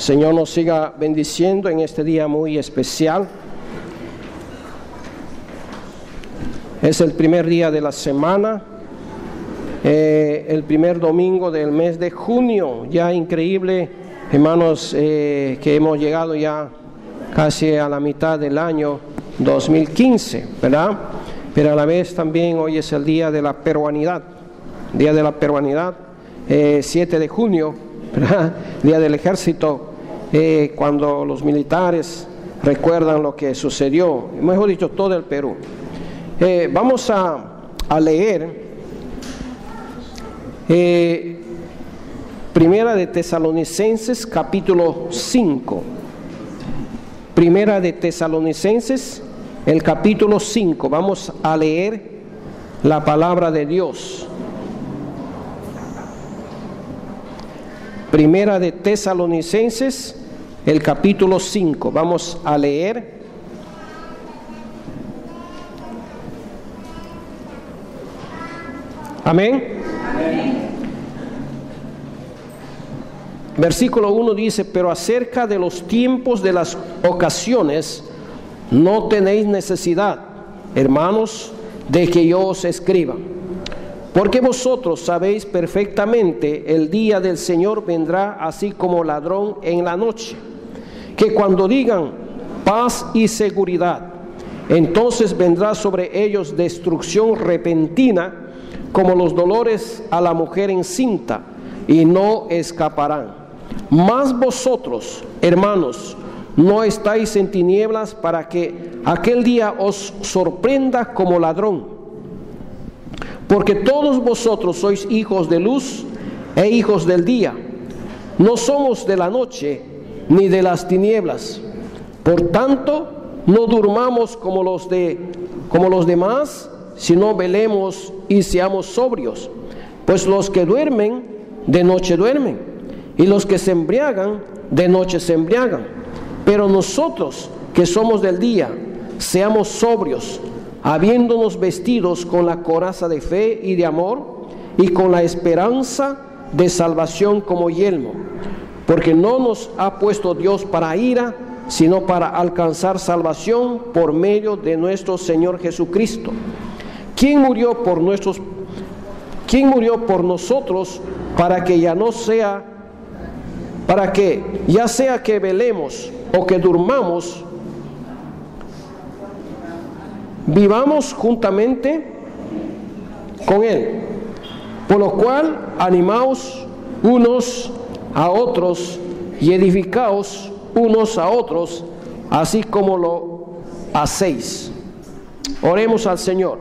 Señor nos siga bendiciendo en este día muy especial. Es el primer día de la semana, el primer domingo del mes de junio. Ya increíble, hermanos, que hemos llegado ya casi a la mitad del año 2015, ¿verdad? Pero a la vez también hoy es el día de la peruanidad, 7 de junio, ¿verdad? Día del ejército, cuando los militares recuerdan lo que sucedió, mejor dicho, todo el Perú. Vamos a leer Primera de Tesalonicenses capítulo 5. Primera de Tesalonicenses, el capítulo 5. Vamos a leer la palabra de Dios. Primera de Tesalonicenses, el capítulo 5. Vamos a leer. Amén. Amén. Versículo 1 dice: pero acerca de los tiempos de las ocasiones no tenéis necesidad, hermanos, de que yo os escriba, porque vosotros sabéis perfectamente el día del Señor vendrá así como ladrón en la noche, que cuando digan paz y seguridad, entonces vendrá sobre ellos destrucción repentina, como los dolores a la mujer encinta, y no escaparán. Mas vosotros, hermanos, no estáis en tinieblas para que aquel día os sorprenda como ladrón, porque todos vosotros sois hijos de luz e hijos del día. No somos de la noche ni de las tinieblas. Por tanto, no durmamos como los demás, sino velemos y seamos sobrios. Pues los que duermen, de noche duermen, y los que se embriagan, de noche se embriagan. Pero nosotros, que somos del día, seamos sobrios, habiéndonos vestidos con la coraza de fe y de amor, y con la esperanza de salvación como yelmo. Porque no nos ha puesto Dios para ira, sino para alcanzar salvación por medio de nuestro Señor Jesucristo, quien murió por nosotros, para que ya sea que velemos o que durmamos, vivamos juntamente con Él. Por lo cual, animaos unos a otros y edificaos unos a otros, así como lo hacéis. Oremos al Señor.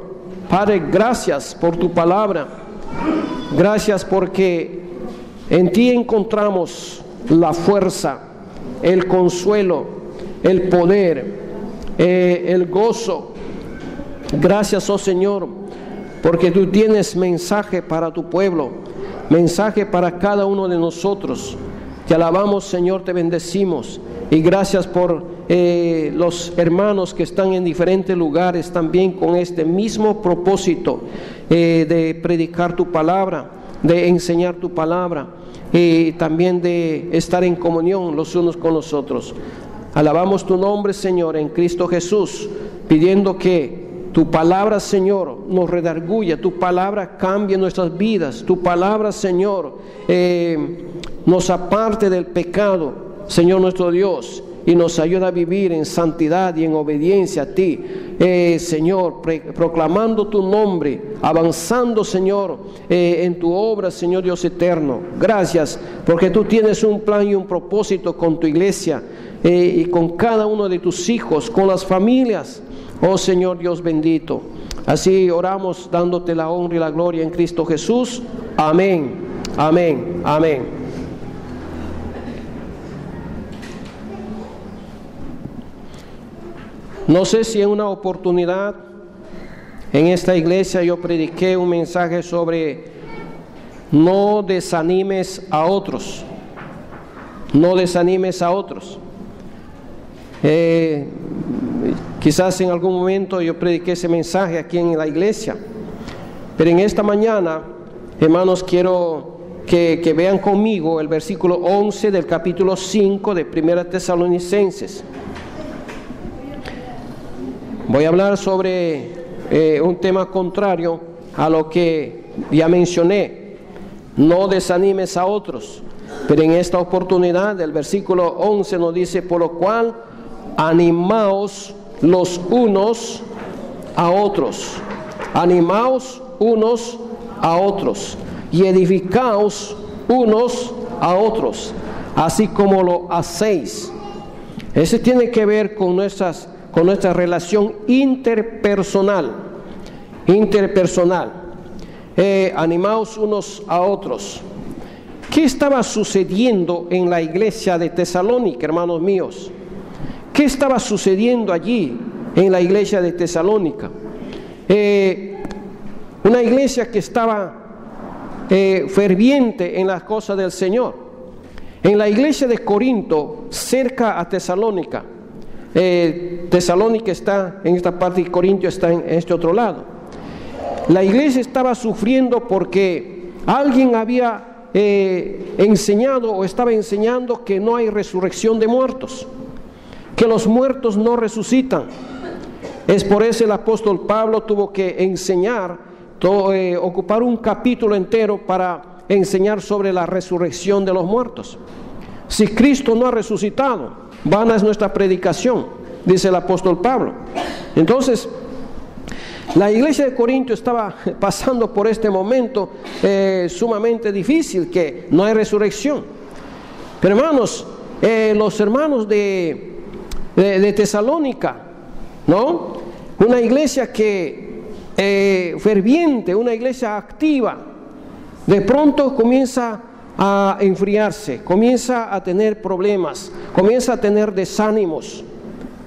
Padre, gracias por tu palabra. Gracias porque en ti encontramos la fuerza, el consuelo, el poder, el gozo. Gracias, oh Señor, porque tú tienes mensaje para tu pueblo, mensaje para cada uno de nosotros. Te alabamos, Señor, te bendecimos, y gracias por los hermanos que están en diferentes lugares también con este mismo propósito de predicar tu palabra, de enseñar tu palabra, y también de estar en comunión los unos con los otros. Alabamos tu nombre, Señor, en Cristo Jesús, pidiendo que tu palabra, Señor, nos redarguya, tu palabra cambie nuestras vidas, tu palabra, Señor, nos aparte del pecado, Señor nuestro Dios, y nos ayuda a vivir en santidad y en obediencia a ti, Señor, proclamando tu nombre, avanzando, Señor, en tu obra, Señor Dios eterno. Gracias, porque tú tienes un plan y un propósito con tu iglesia, y con cada uno de tus hijos, con las familias, oh Señor Dios bendito. Así oramos dándote la honra y la gloria en Cristo Jesús. Amén, amén, amén. No sé si en una oportunidad en esta iglesia yo prediqué un mensaje sobre no desanimes a otros. No desanimes a otros. Quizás en algún momento yo prediqué ese mensaje aquí en la iglesia. Pero en esta mañana, hermanos, quiero que vean conmigo el versículo 11 del capítulo 5 de 1 Tesalonicenses. Voy a hablar sobre un tema contrario a lo que ya mencioné. No desanimes a otros. Pero en esta oportunidad el versículo 11 nos dice: por lo cual animaos los unos a otros. Animaos unos a otros y edificaos unos a otros, así como lo hacéis. Ese tiene que ver con nuestra relación interpersonal. Animaos unos a otros. ¿Qué estaba sucediendo en la iglesia de Tesalónica, hermanos míos? ¿Qué estaba sucediendo allí en la iglesia de Tesalónica? Una iglesia que estaba ferviente en las cosas del Señor. En la iglesia de Corinto, cerca a Tesalónica, Tesalónica está en esta parte y Corinto está en este otro lado. La iglesia estaba sufriendo porque alguien había enseñado o estaba enseñando que no hay resurrección de muertos, que los muertos no resucitan. Es por eso el apóstol Pablo tuvo que enseñar, ocupar un capítulo entero para enseñar sobre la resurrección de los muertos. Si Cristo no ha resucitado, vana es nuestra predicación, dice el apóstol Pablo. Entonces, la iglesia de Corinto estaba pasando por este momento sumamente difícil, que no hay resurrección. Pero hermanos, los hermanos de Tesalónica, ¿no? Una iglesia que ferviente, una iglesia activa, de pronto comienza a enfriarse, comienza a tener problemas, comienza a tener desánimos.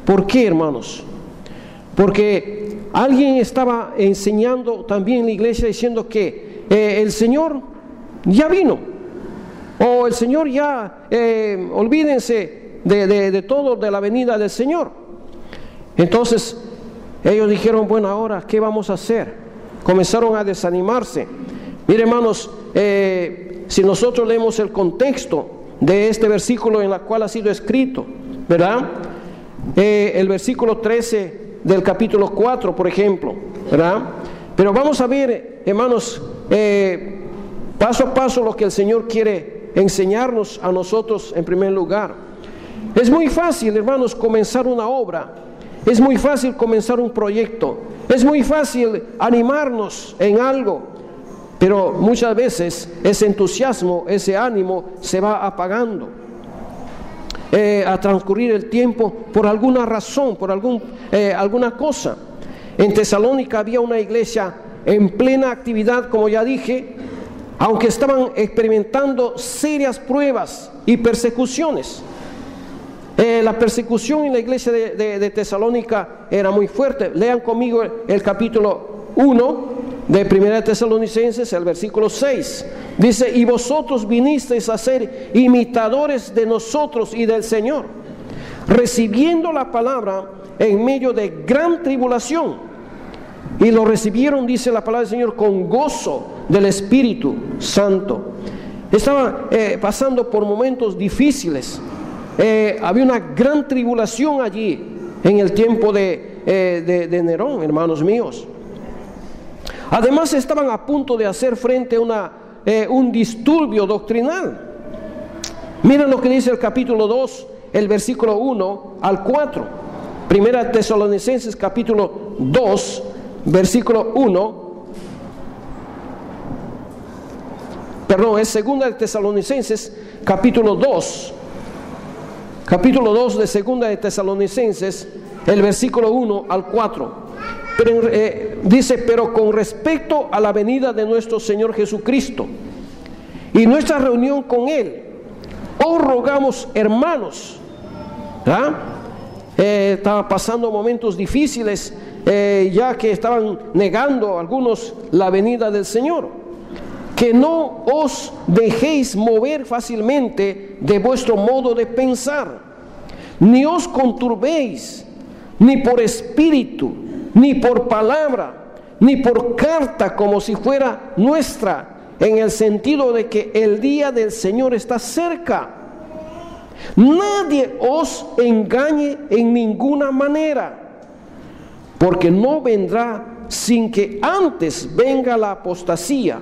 ¿Por qué, hermanos? Porque alguien estaba enseñando también en la iglesia diciendo que el Señor ya vino, o el Señor ya, olvídense de todo, de la venida del Señor. Entonces ellos dijeron: bueno, ahora ¿qué vamos a hacer? Comenzaron a desanimarse. Mire, hermanos, si nosotros leemos el contexto de este versículo en el cual ha sido escrito, ¿verdad? El versículo 13 del capítulo 4, por ejemplo, ¿verdad? Pero vamos a ver, hermanos, paso a paso lo que el Señor quiere enseñarnos a nosotros en primer lugar. Es muy fácil, hermanos, comenzar una obra. Es muy fácil comenzar un proyecto. Es muy fácil animarnos en algo. Pero muchas veces ese entusiasmo, ese ánimo se va apagando. A transcurrir el tiempo por alguna razón, por alguna cosa. En Tesalónica había una iglesia en plena actividad, como ya dije, aunque estaban experimentando serias pruebas y persecuciones. La persecución en la iglesia de Tesalónica era muy fuerte. Lean conmigo el capítulo 1 de 1 Tesalonicenses, el versículo 6. Dice: y vosotros vinisteis a ser imitadores de nosotros y del Señor, recibiendo la palabra en medio de gran tribulación. Y lo recibieron, dice la palabra del Señor, con gozo del Espíritu Santo. Estaban pasando por momentos difíciles. Había una gran tribulación allí en el tiempo de Nerón, hermanos míos. Además estaban a punto de hacer frente a un disturbio doctrinal. Miren lo que dice el capítulo 2, el versículo 1 al 4. Primera Tesalonicenses capítulo 2, versículo 1. Perdón, es segunda de Tesalonicenses capítulo 2. Capítulo 2 de segunda de Tesalonicenses, el versículo 1 al 4. Pero, dice: pero con respecto a la venida de nuestro Señor Jesucristo y nuestra reunión con Él, os rogamos, hermanos, estaba pasando momentos difíciles, ya que estaban negando algunos la venida del Señor, que no os dejéis mover fácilmente de vuestro modo de pensar, ni os conturbéis, ni por espíritu, ni por palabra, ni por carta como si fuera nuestra, en el sentido de que el día del Señor está cerca. Nadie os engañe en ninguna manera, porque no vendrá sin que antes venga la apostasía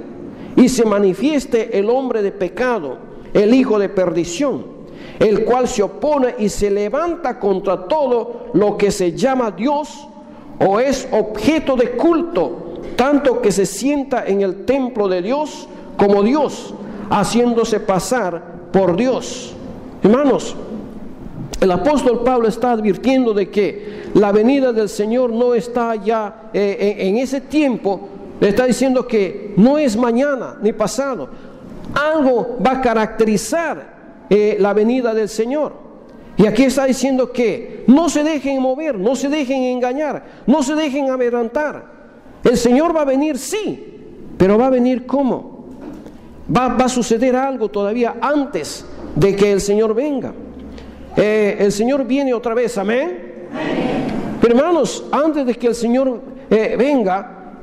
y se manifieste el hombre de pecado, el hijo de perdición, el cual se opone y se levanta contra todo lo que se llama Dios o es objeto de culto, tanto que se sienta en el templo de Dios como Dios, haciéndose pasar por Dios. Hermanos, el apóstol Pablo está advirtiendo de que la venida del Señor no está ya en ese tiempo. Le está diciendo que no es mañana ni pasado. Algo va a caracterizar la venida del Señor. Y aquí está diciendo que no se dejen mover, no se dejen engañar, no se dejen amedrentar. El Señor va a venir, sí, pero va a venir ¿cómo? Va a suceder algo todavía antes de que el Señor venga. El Señor viene otra vez, amén. Pero hermanos, antes de que el Señor venga,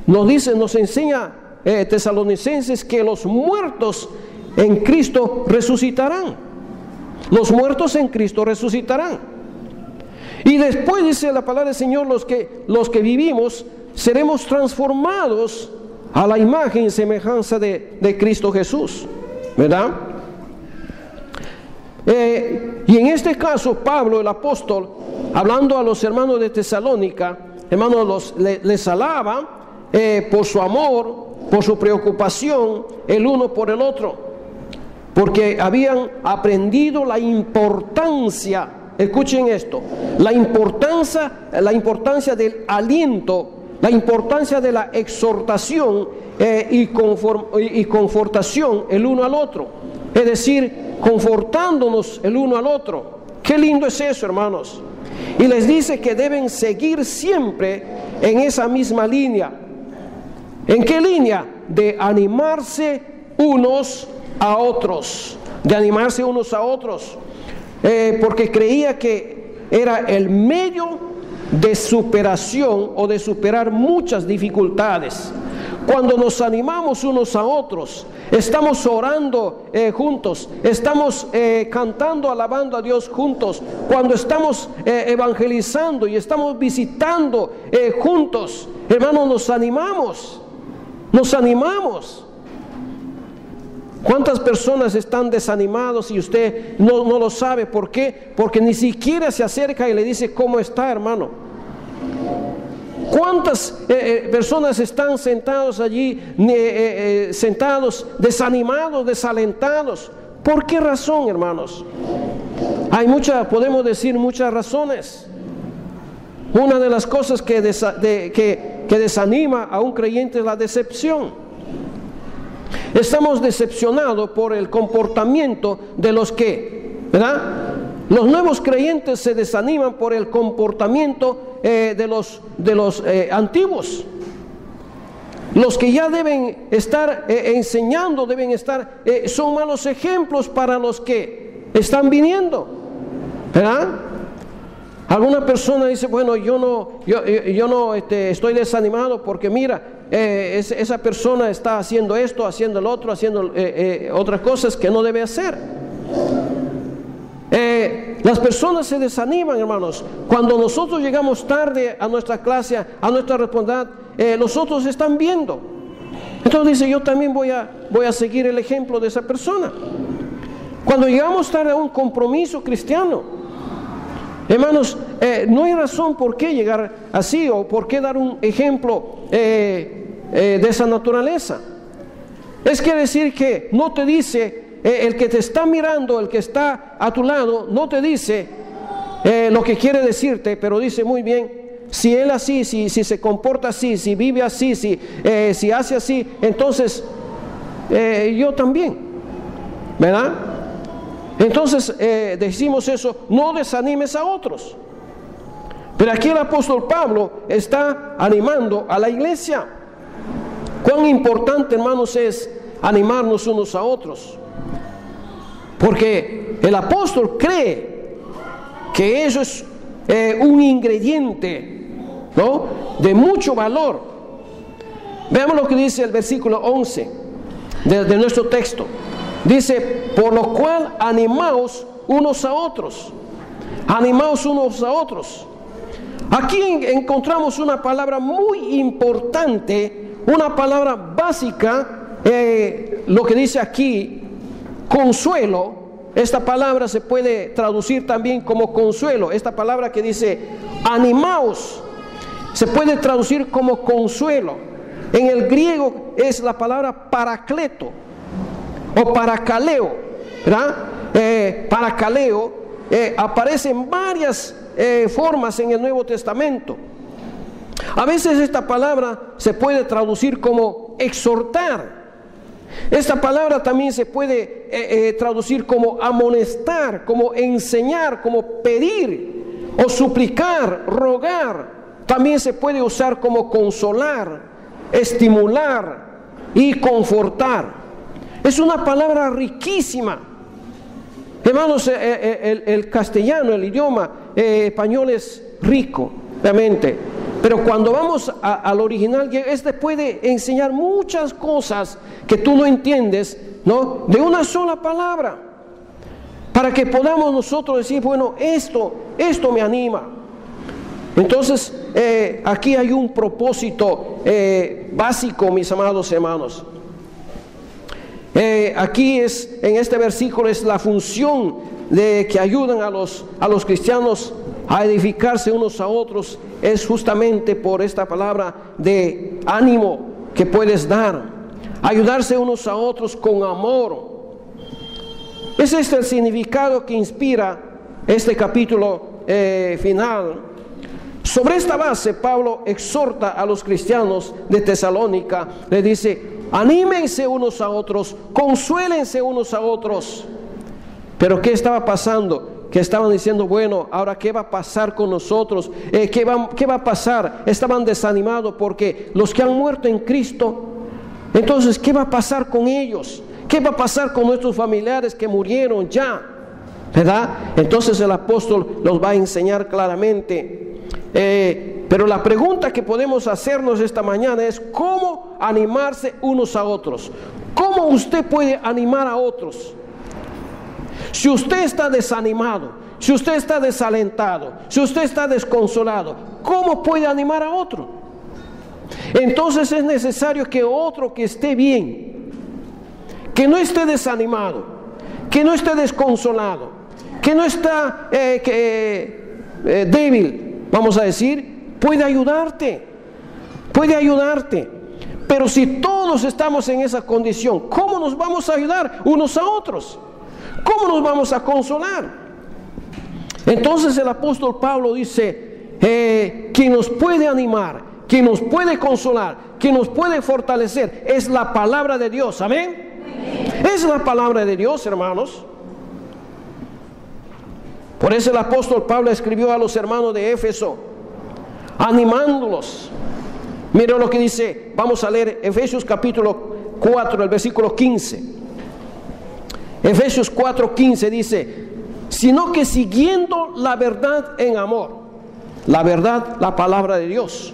nos enseña Tesalonicenses que los muertos en Cristo resucitarán. Los muertos en Cristo resucitarán. Y después dice la palabra del Señor, los que vivimos seremos transformados a la imagen y semejanza de Cristo Jesús, ¿verdad? Y en este caso Pablo, el apóstol, hablando a los hermanos de Tesalónica, hermanos, les alaba por su amor, por su preocupación el uno por el otro, porque habían aprendido la importancia, escuchen esto, la importancia del aliento, la importancia de la exhortación y confortación el uno al otro, es decir, confortándonos el uno al otro. Qué lindo es eso, hermanos. Y les dice que deben seguir siempre en esa misma línea. ¿En qué línea? De animarse unos a otros, de animarse unos a otros, porque creía que era el medio de superación o de superar muchas dificultades. Cuando nos animamos unos a otros, estamos orando juntos, estamos cantando, alabando a Dios juntos, cuando estamos evangelizando y estamos visitando juntos, hermanos, nos animamos. ¿Cuántas personas están desanimados y usted no lo sabe? ¿Por qué? Porque ni siquiera se acerca y le dice ¿cómo está, hermano? ¿Cuántas personas están sentados allí, sentados, desanimados, desalentados? ¿Por qué razón, hermanos? Hay podemos decir muchas razones. Una de las cosas que desanima a un creyente es la decepción. Estamos decepcionados por el comportamiento de los que, ¿verdad? Los nuevos creyentes se desaniman por el comportamiento de los antiguos. Los que ya deben estar enseñando, son malos ejemplos para los que están viniendo, ¿verdad? Alguna persona dice, bueno, yo no estoy desanimado porque mira, esa persona está haciendo esto, haciendo el otro, haciendo otras cosas que no debe hacer. Las personas se desaniman, hermanos. Cuando nosotros llegamos tarde a nuestra clase, a nuestra responsabilidad, los otros están viendo. Entonces dice, yo también voy a seguir el ejemplo de esa persona. Cuando llegamos tarde a un compromiso cristiano, hermanos, no hay razón por qué llegar así o por qué dar un ejemplo de esa naturaleza. Es que decir que no te dice, el que te está mirando, el que está a tu lado, no te dice lo que quiere decirte, pero dice muy bien, si él así, si se comporta así, si vive así, si hace así, entonces yo también, ¿verdad? Entonces decimos eso, no desanimes a otros. Pero aquí el apóstol Pablo está animando a la iglesia. Cuán importante, hermanos, es animarnos unos a otros. Porque el apóstol cree que eso es un ingrediente, ¿no?, de mucho valor Veamos lo que dice el versículo 11 de nuestro texto. Dice, por lo cual animaos unos a otros. Animaos unos a otros. Aquí encontramos una palabra muy importante, una palabra básica, lo que dice aquí, consuelo. Esta palabra se puede traducir también como consuelo. Esta palabra que dice animaos se puede traducir como consuelo. En el griego es la palabra paracleto o paracaleo, ¿verdad? Paracaleo aparece en varias formas en el Nuevo Testamento. A veces esta palabra se puede traducir como exhortar. Esta palabra también se puede traducir como amonestar, como enseñar, como pedir o suplicar, rogar. También se puede usar como consolar, estimular y confortar. Es una palabra riquísima. Hermanos, el castellano, el idioma español es rico, realmente. Pero cuando vamos al original, este puede enseñar muchas cosas que tú no entiendes, ¿no? De una sola palabra. Para que podamos nosotros decir, bueno, esto me anima. Entonces, aquí hay un propósito básico, mis amados hermanos. Aquí en este versículo es la función de que ayudan a los cristianos a edificarse unos a otros, es justamente por esta palabra de ánimo que puedes dar, ayudarse unos a otros con amor. Ese es el significado que inspira este capítulo final. Sobre esta base, Pablo exhorta a los cristianos de Tesalónica, le dice, anímense unos a otros, consuélense unos a otros. Pero ¿qué estaba pasando? Que estaban diciendo, bueno, ahora ¿qué va a pasar con nosotros? ¿Qué va a pasar? Estaban desanimados porque los que han muerto en Cristo, entonces ¿qué va a pasar con ellos? ¿Qué va a pasar con nuestros familiares que murieron ya? ¿Verdad? Entonces el apóstol los va a enseñar claramente. Pero la pregunta que podemos hacernos esta mañana es ¿cómo animarse unos a otros? ¿Cómo usted puede animar a otros? Si usted está desanimado, si usted está desalentado, si usted está desconsolado, ¿cómo puede animar a otro? Entonces es necesario que otro que esté bien, que no esté desanimado, que no esté desconsolado, que no está débil, vamos a decir, puede ayudarte. Pero si todos estamos en esa condición, ¿cómo nos vamos a ayudar unos a otros? ¿Cómo nos vamos a consolar? Entonces el apóstol Pablo dice, quien nos puede animar, quien nos puede consolar, quien nos puede fortalecer, es la palabra de Dios. ¿Amén? Es la palabra de Dios, hermanos. Por eso el apóstol Pablo escribió a los hermanos de Éfeso, animándolos. Mira lo que dice, vamos a leer Efesios capítulo 4, el versículo 15. Efesios 4:15 dice, sino que siguiendo la verdad en amor, la verdad, la palabra de Dios,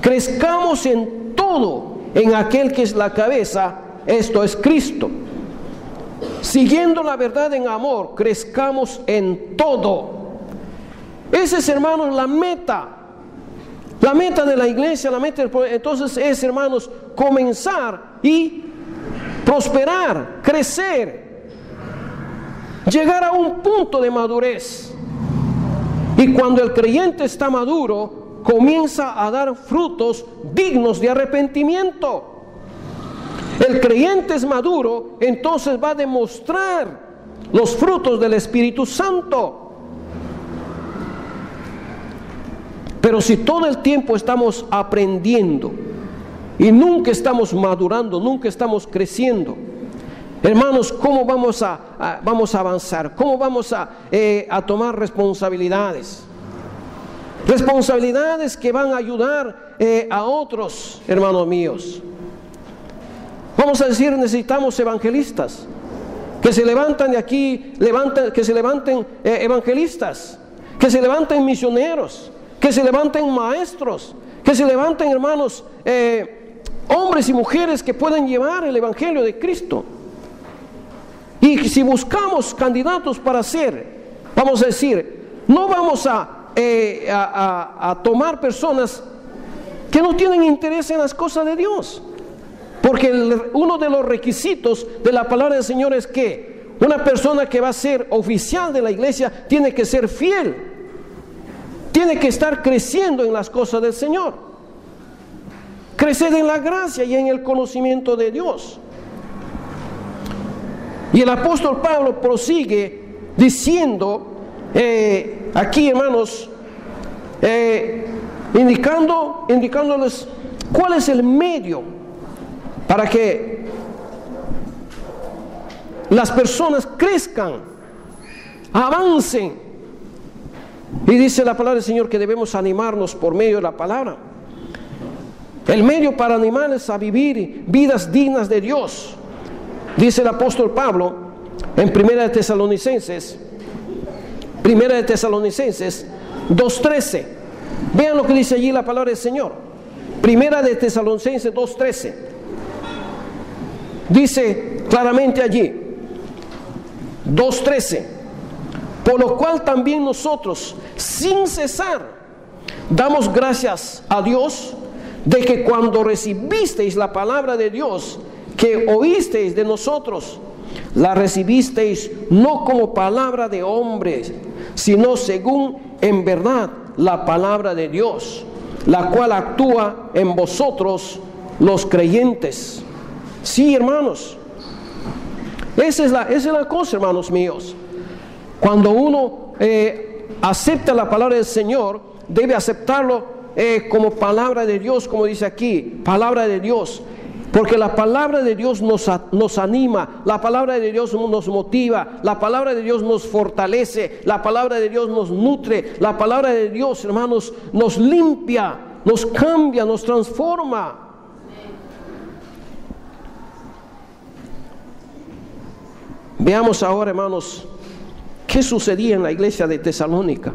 crezcamos en todo en aquel que es la cabeza, esto es Cristo. Siguiendo la verdad en amor, crezcamos en todo. Esa es, hermanos, la meta de la iglesia, entonces es, hermanos, comenzar y prosperar, crecer, llegar a un punto de madurez. Y cuando el creyente está maduro, comienza a dar frutos dignos de arrepentimiento. El creyente es maduro, entonces va a demostrar los frutos del Espíritu Santo. Pero si todo el tiempo estamos aprendiendo y nunca estamos madurando, nunca estamos creciendo, hermanos, ¿cómo vamos a avanzar? ¿Cómo vamos a tomar responsabilidades? Responsabilidades que van a ayudar a otros, hermanos míos. Vamos a decir, necesitamos evangelistas. Que se levantan de aquí, que se levanten evangelistas, que se levanten misioneros, que se levanten maestros, Que se levanten, hermanos, hombres y mujeres que puedan llevar el Evangelio de Cristo. Y si buscamos candidatos para ser, vamos a decir, no vamos a tomar personas que no tienen interés en las cosas de Dios. Porque uno de los requisitos de la palabra del Señor es que una persona que va a ser oficial de la iglesia tiene que ser fiel. Tiene que estar creciendo en las cosas del Señor. Crecer en la gracia y en el conocimiento de Dios. Y el apóstol Pablo prosigue diciendo, aquí, hermanos, indicándoles cuál es el medio para que las personas crezcan, avancen. Y dice la palabra del Señor que debemos animarnos por medio de la palabra. El medio para animarles a vivir vidas dignas de Dios. Dice el apóstol Pablo en 1 de Tesalonicenses 2:13. Vean lo que dice allí la palabra del Señor. 1 de Tesalonicenses 2:13. Dice claramente allí, 2:13. Por lo cual también nosotros, sin cesar, damos gracias a Dios de que cuando recibisteis la palabra de Dios, que oísteis de nosotros, la recibisteis no como palabra de hombres, sino según en verdad la palabra de Dios, la cual actúa en vosotros los creyentes. Sí, hermanos, esa es la cosa, hermanos míos. Cuando uno acepta la palabra del Señor, debe aceptarlo como palabra de Dios, como dice aquí, palabra de Dios. Porque la palabra de Dios nos anima, la palabra de Dios nos motiva, la palabra de Dios nos fortalece, la palabra de Dios nos nutre, la palabra de Dios, hermanos, nos limpia, nos cambia, nos transforma. Veamos ahora, hermanos, qué sucedía en la iglesia de Tesalónica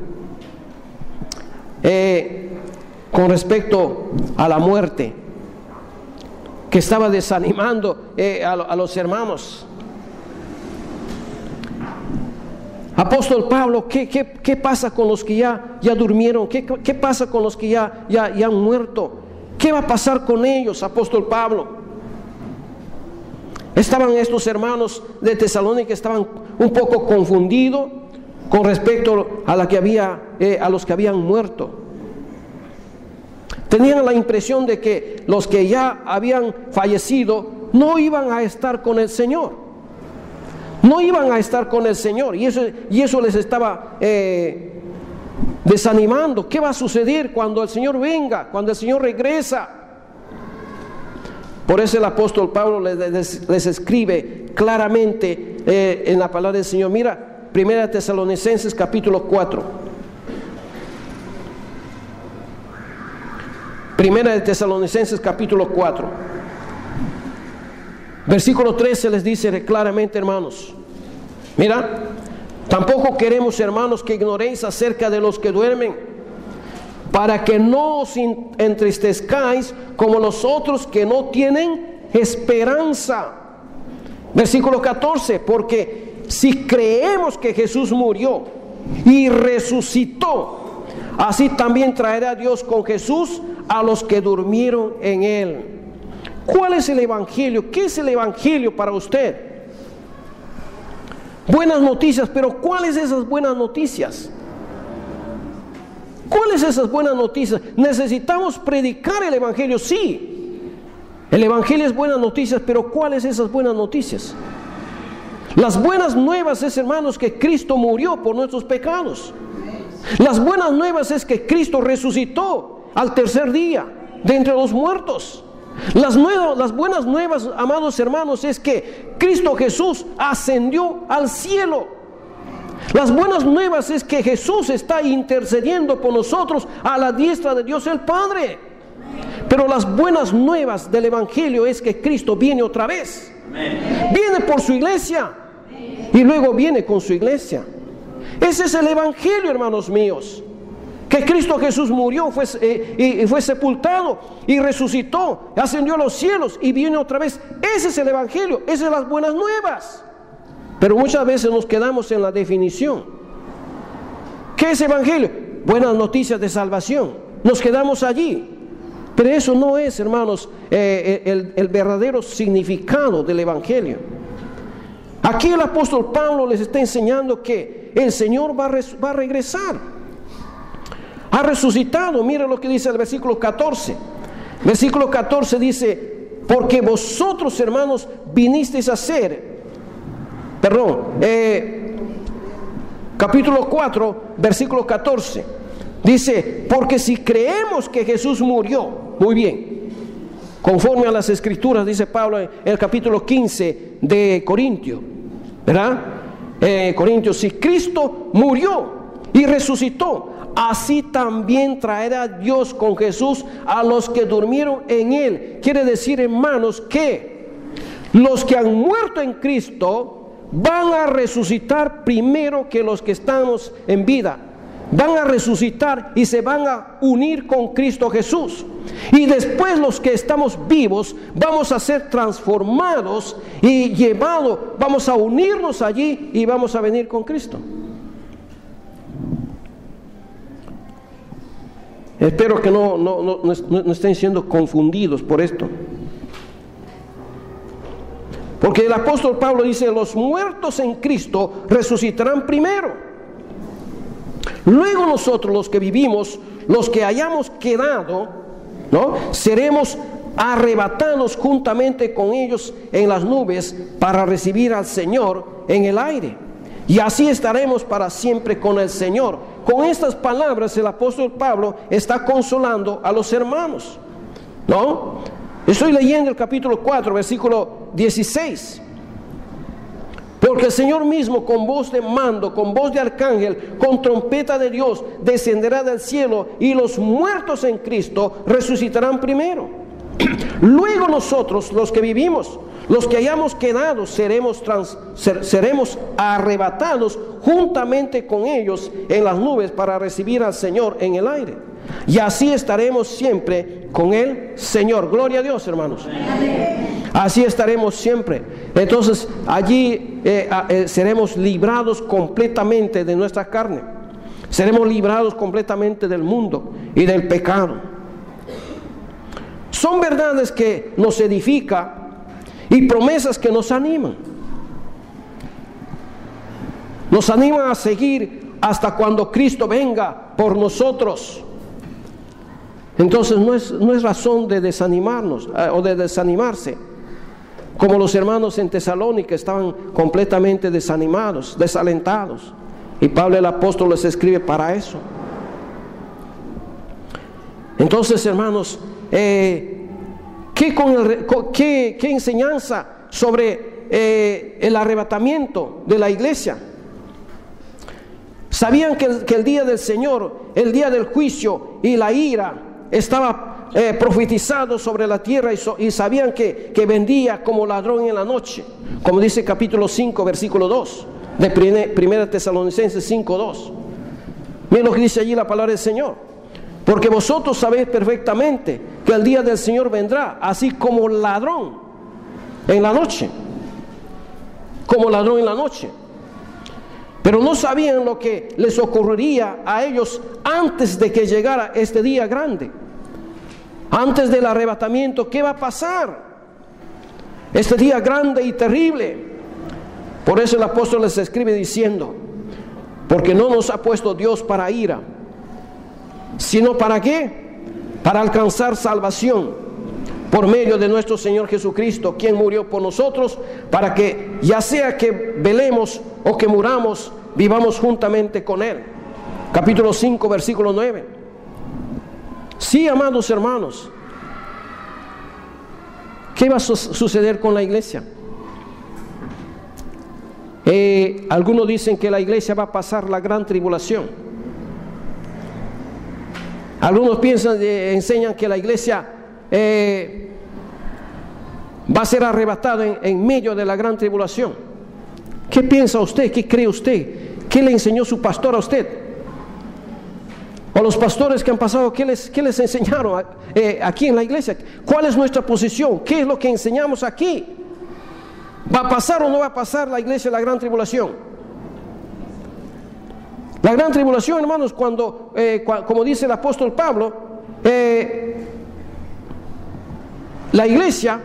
con respecto a la muerte, que estaba desanimando a los hermanos. Apóstol Pablo, ¿qué pasa con los que ya durmieron? ¿Qué pasa con los que ya han muerto? ¿Qué va a pasar con ellos, apóstol Pablo? Estaban estos hermanos de Tesalónica, estaban un poco confundidos con respecto a los que habían muerto. Tenían la impresión de que los que ya habían fallecido no iban a estar con el Señor. No iban a estar con el Señor. Y eso les estaba desanimando. ¿Qué va a suceder cuando el Señor venga? Cuando el Señor regresa. Por eso el apóstol Pablo les escribe claramente en la palabra del Señor. Mira, 1 Tesalonicenses capítulo 4. 1 de Tesalonicenses capítulo 4, versículo 13 les dice claramente, hermanos, mira, tampoco queremos, hermanos, que ignoréis acerca de los que duermen, para que no os entristezcáis como los otros que no tienen esperanza. Versículo 14, porque si creemos que Jesús murió y resucitó, así también traerá Dios con Jesús a los que durmieron en Él. ¿Cuál es el Evangelio? ¿Qué es el Evangelio para usted? Buenas noticias, pero ¿cuáles esas buenas noticias? ¿Cuáles esas buenas noticias? Necesitamos predicar el Evangelio, sí. El Evangelio es buenas noticias, pero ¿cuáles esas buenas noticias? Las buenas nuevas es, hermanos, que Cristo murió por nuestros pecados. Las buenas nuevas es que Cristo resucitó al tercer día de entre los muertos. Las buenas nuevas, amados hermanos, es que Cristo Jesús ascendió al cielo. Las buenas nuevas es que Jesús está intercediendo por nosotros a la diestra de Dios el Padre. Pero las buenas nuevas del Evangelio es que Cristo viene otra vez. Viene por su iglesia y luego viene con su iglesia. Ese es el Evangelio, hermanos míos. que Cristo Jesús murió, fue sepultado y resucitó, ascendió a los cielos y viene otra vez. Ese es el Evangelio, esas son las buenas nuevas. Pero muchas veces nos quedamos en la definición. ¿Qué es Evangelio? Buenas noticias de salvación. Nos quedamos allí. Pero eso no es, hermanos, el verdadero significado del Evangelio. Aquí el apóstol Pablo les está enseñando que el Señor va a regresar. Ha resucitado. Mira lo que dice el versículo 14. Versículo 14 dice: porque vosotros, hermanos, vinisteis a ser, capítulo 4, versículo 14, dice: porque si creemos que Jesús murió, muy bien, conforme a las Escrituras, dice Pablo en el capítulo 15 de Corintios, ¿verdad? Corintios, si Cristo murió y resucitó, así también traerá Dios con Jesús a los que durmieron en Él. Quiere decir, hermanos, que los que han muerto en Cristo van a resucitar primero que los que estamos en vida. Van a resucitar y se van a unir con Cristo Jesús. Y después los que estamos vivos vamos a ser transformados y llevados, vamos a unirnos allí y vamos a venir con Cristo. Espero que no estén siendo confundidos por esto. Porque el apóstol Pablo dice: los muertos en Cristo resucitarán primero. Luego nosotros, los que vivimos, los que hayamos quedado, ¿no?, seremos arrebatados juntamente con ellos en las nubes para recibir al Señor en el aire. Y así estaremos para siempre con el Señor. Con estas palabras el apóstol Pablo está consolando a los hermanos, ¿no? Estoy leyendo el capítulo 4, versículo 16. Porque el Señor mismo, con voz de mando, con voz de arcángel, con trompeta de Dios, descenderá del cielo, y los muertos en Cristo resucitarán primero. Luego nosotros, los que vivimos, los que hayamos quedado, seremos arrebatados juntamente con ellos en las nubes para recibir al Señor en el aire. Y así estaremos siempre con el Señor. Gloria a Dios, hermanos. Así estaremos siempre. Entonces allí seremos librados completamente de nuestra carne. Seremos librados completamente del mundo y del pecado. Son verdades que nos edifican y promesas que nos animan. Nos animan a seguir hasta cuando Cristo venga por nosotros. Entonces no es razón de desanimarnos o de desanimarse, como los hermanos en Tesalónica estaban completamente desanimados, desalentados, y Pablo el apóstol les escribe para eso. Entonces, hermanos, ¿qué enseñanza sobre el arrebatamiento de la iglesia? ¿Sabían que el día del Señor, el día del juicio y la ira estaba profetizado sobre la tierra, y sabían que vendría como ladrón en la noche, como dice capítulo 5 versículo 2 de 1 Tesalonicenses 5:2? Miren lo que dice allí la palabra del Señor: porque vosotros sabéis perfectamente que el día del Señor vendrá así como ladrón en la noche, como ladrón en la noche. Pero no sabían lo que les ocurriría a ellos antes de que llegara este día grande. Antes del arrebatamiento, ¿qué va a pasar? Este día grande y terrible. Por eso el apóstol les escribe diciendo: porque no nos ha puesto Dios para ira, sino ¿para qué? Para alcanzar salvación por medio de nuestro Señor Jesucristo, quien murió por nosotros, para que ya sea que velemos o que muramos, vivamos juntamente con Él. Capítulo 5, versículo 9. Sí, amados hermanos, ¿qué va a suceder con la iglesia? Algunos dicen que la iglesia va a pasar la gran tribulación. Algunos enseñan que la iglesia va a ser arrebatada en medio de la gran tribulación. ¿Qué piensa usted? ¿Qué cree usted? ¿Qué le enseñó su pastor a usted? O los pastores que han pasado, ¿qué les enseñaron aquí en la iglesia? ¿Cuál es nuestra posición? ¿Qué es lo que enseñamos aquí? ¿Va a pasar o no va a pasar la iglesia la gran tribulación? La gran tribulación, hermanos, cuando, como dice el apóstol Pablo, la iglesia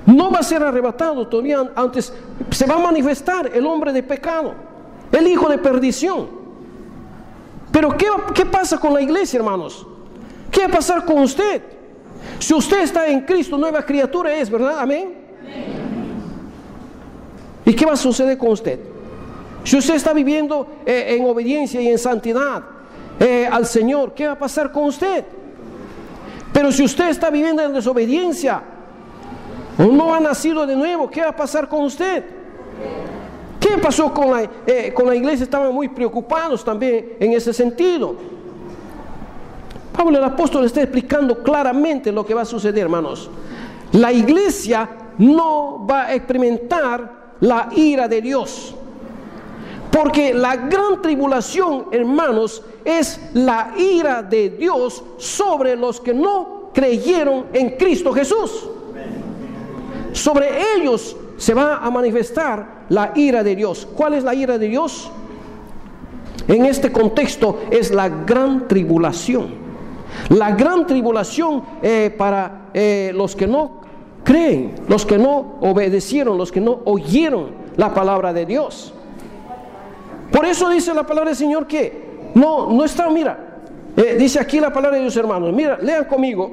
no va a ser arrebatado todavía antes. Se va a manifestar el hombre de pecado, el hijo de perdición. Pero ¿qué pasa con la iglesia, hermanos? ¿Qué va a pasar con usted? Si usted está en Cristo, nueva criatura es, ¿verdad? Amén. ¿Y qué va a suceder con usted? Si usted está viviendo en obediencia y en santidad al Señor, ¿qué va a pasar con usted? Pero si usted está viviendo en desobediencia o no ha nacido de nuevo, ¿qué va a pasar con usted? ¿Qué pasó con la iglesia? Estaban muy preocupados también en ese sentido. Pablo el apóstol está explicando claramente lo que va a suceder, hermanos. La iglesia no va a experimentar la ira de Dios, porque la gran tribulación, hermanos, es la ira de Dios sobre los que no creyeron en Cristo Jesús. Sobre ellos se va a manifestar la ira de Dios. ¿Cuál es la ira de Dios? En este contexto es la gran tribulación. La gran tribulación para los que no creen, los que no obedecieron, los que no oyeron la palabra de Dios. Por eso dice la palabra del Señor que no está, mira, dice aquí la palabra de Dios, hermanos. Mira, lean conmigo,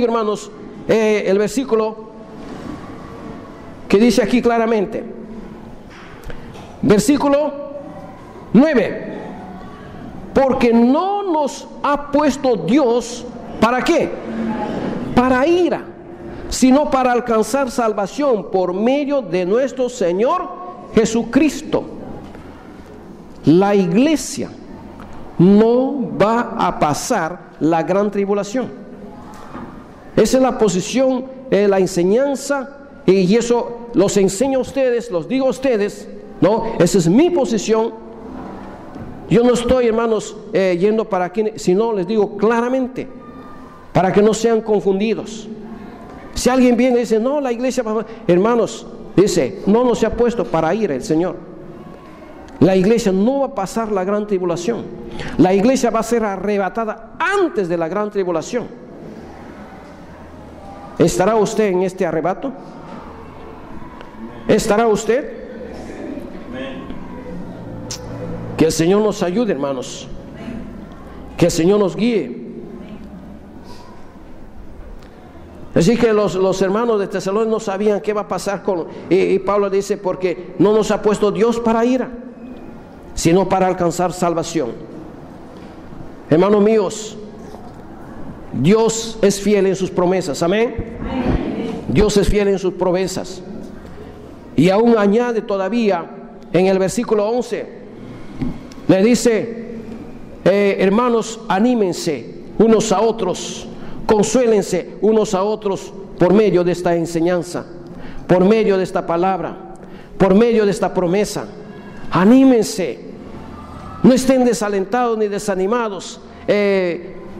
hermanos, el versículo que dice aquí claramente. Versículo 9. Porque no nos ha puesto Dios, ¿para qué? Para ira, sino para alcanzar salvación por medio de nuestro Señor Jesucristo. La iglesia no va a pasar la gran tribulación. Esa es la posición, la enseñanza, y eso los enseño a ustedes, los digo a ustedes, ¿no? Esa es mi posición. Yo no estoy, hermanos, yendo para aquí, sino les digo claramente, para que no sean confundidos. Si alguien viene y dice, no, la iglesia, hermanos, dice, no se ha puesto para ir el Señor. La iglesia no va a pasar la gran tribulación. La iglesia va a ser arrebatada antes de la gran tribulación. ¿Estará usted en este arrebato? ¿Estará usted? Que el Señor nos ayude, hermanos. Que el Señor nos guíe. Así que los hermanos de Tesalónica no sabían qué va a pasar con... Y Pablo dice, porque no nos ha puesto Dios para ira, sino para alcanzar salvación. Hermanos míos, Dios es fiel en sus promesas. Amén. Dios es fiel en sus promesas. Y aún añade todavía en el versículo 11. Le dice, hermanos, anímense unos a otros, consuélense unos a otros por medio de esta enseñanza, por medio de esta palabra, por medio de esta promesa. Anímense, no estén desalentados ni desanimados,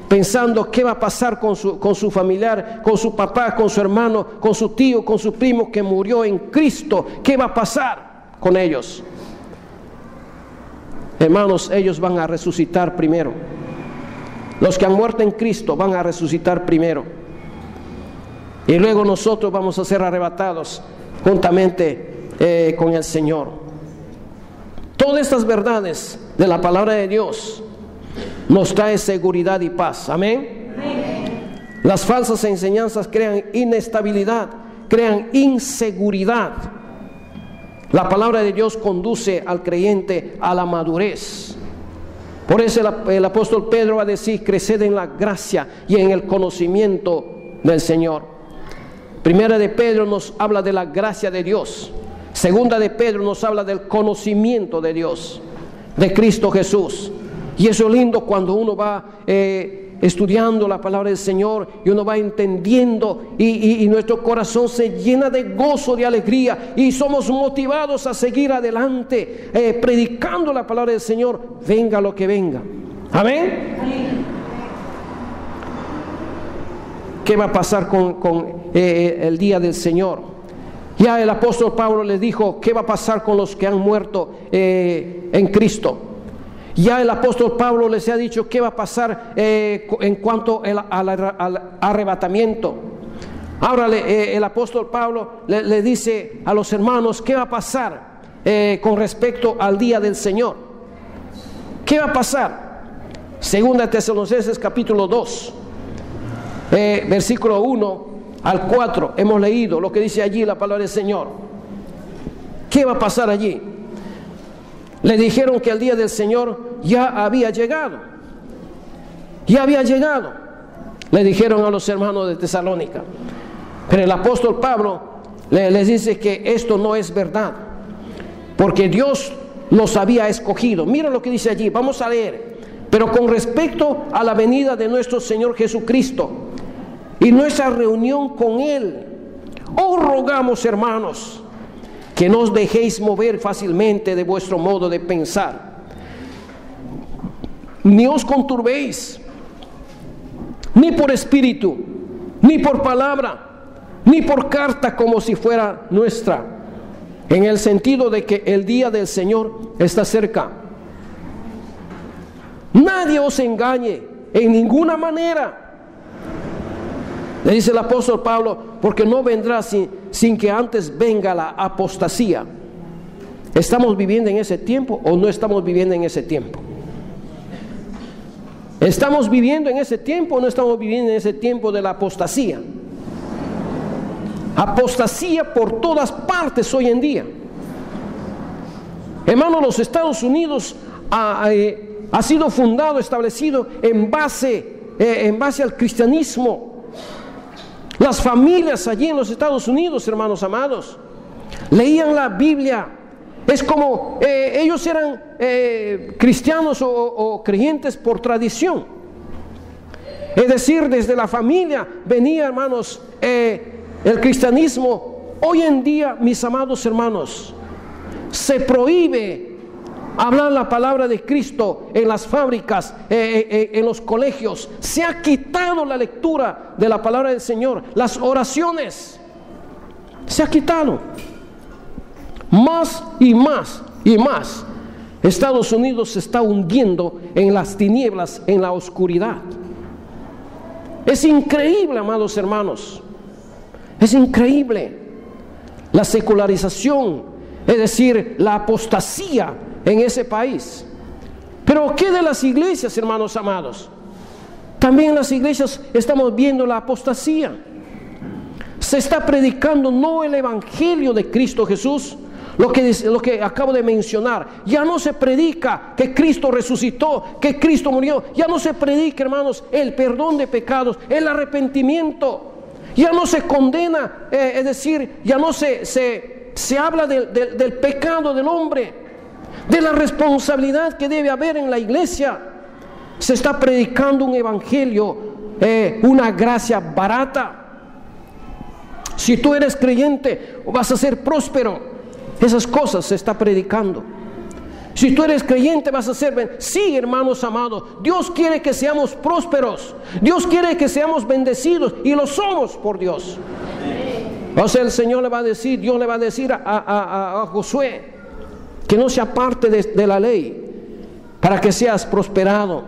pensando qué va a pasar con su familiar, con su papá, con su hermano, con su tío, con su primo que murió en Cristo. ¿Qué va a pasar con ellos? Hermanos, ellos van a resucitar primero. Los que han muerto en Cristo van a resucitar primero. Y luego nosotros vamos a ser arrebatados juntamente con el Señor. Todas estas verdades de la palabra de Dios nos trae seguridad y paz. Amén. Las falsas enseñanzas crean inestabilidad, crean inseguridad. La palabra de Dios conduce al creyente a la madurez. Por eso el apóstol Pedro va a decir, creced en la gracia y en el conocimiento del Señor. Primera de Pedro nos habla de la gracia de Dios. Segunda de Pedro nos habla del conocimiento de Dios, de Cristo Jesús. Y eso es lindo cuando uno va estudiando la palabra del Señor y uno va entendiendo y nuestro corazón se llena de gozo, de alegría y somos motivados a seguir adelante predicando la palabra del Señor, venga lo que venga. Amén. ¿Qué va a pasar con el día del Señor? Ya el apóstol Pablo les dijo qué va a pasar con los que han muerto en Cristo. Ya el apóstol Pablo les ha dicho qué va a pasar en cuanto al arrebatamiento. Ahora el apóstol Pablo le dice a los hermanos qué va a pasar con respecto al día del Señor. ¿Qué va a pasar? Segunda Tesalonicenses capítulo 2, versículo 1 al 4, hemos leído lo que dice allí la palabra del Señor. ¿Qué va a pasar allí? Le dijeron que el día del Señor ya había llegado. Ya había llegado. Le dijeron a los hermanos de Tesalónica. Pero el apóstol Pablo les dice que esto no es verdad, porque Dios los había escogido. Miren lo que dice allí, vamos a leer. Pero con respecto a la venida de nuestro Señor Jesucristo y nuestra reunión con Él, os rogamos, hermanos, que no os dejéis mover fácilmente de vuestro modo de pensar, ni os conturbéis, ni por espíritu, ni por palabra, ni por carta como si fuera nuestra, en el sentido de que el día del Señor está cerca. Nadie os engañe en ninguna manera, le dice el apóstol Pablo, porque no vendrá sin que antes venga la apostasía. ¿Estamos viviendo en ese tiempo o no estamos viviendo en ese tiempo? ¿Estamos viviendo en ese tiempo o no estamos viviendo en ese tiempo de la apostasía? Apostasía por todas partes hoy en día. Hermano, los Estados Unidos ha sido fundado, establecido en base al cristianismo. Las familias allí en los Estados Unidos, hermanos amados, leían la Biblia. Es como ellos eran cristianos o creyentes por tradición. Es decir, desde la familia venía, hermanos, el cristianismo. Hoy en día, mis amados hermanos, se prohíbe hablar la palabra de Cristo en las fábricas, en los colegios. Se ha quitado la lectura de la palabra del Señor, las oraciones. Se ha quitado. Más y más y más. Estados Unidos se está hundiendo en las tinieblas, en la oscuridad. Es increíble, amados hermanos. Es increíble la secularización, es decir, la apostasía en ese país. Pero ¿qué de las iglesias, hermanos amados? También en las iglesias estamos viendo la apostasía. Se está predicando no el evangelio de Cristo Jesús, lo que acabo de mencionar. Ya no se predica que Cristo resucitó, que Cristo murió. Ya no se predica, hermanos, el perdón de pecados, el arrepentimiento. Ya no se condena, es decir, ya no se habla del pecado del hombre, de la responsabilidad que debe haber en la iglesia. Se está predicando un evangelio, una gracia barata. Si tú eres creyente, vas a ser próspero. Esas cosas se está predicando. Si tú eres creyente, vas a ser... Sí, hermanos amados, Dios quiere que seamos prósperos. Dios quiere que seamos bendecidos, y lo somos por Dios. O sea, el Señor le va a decir, Dios le va a decir a Josué que no se aparte de la ley para que seas prosperado.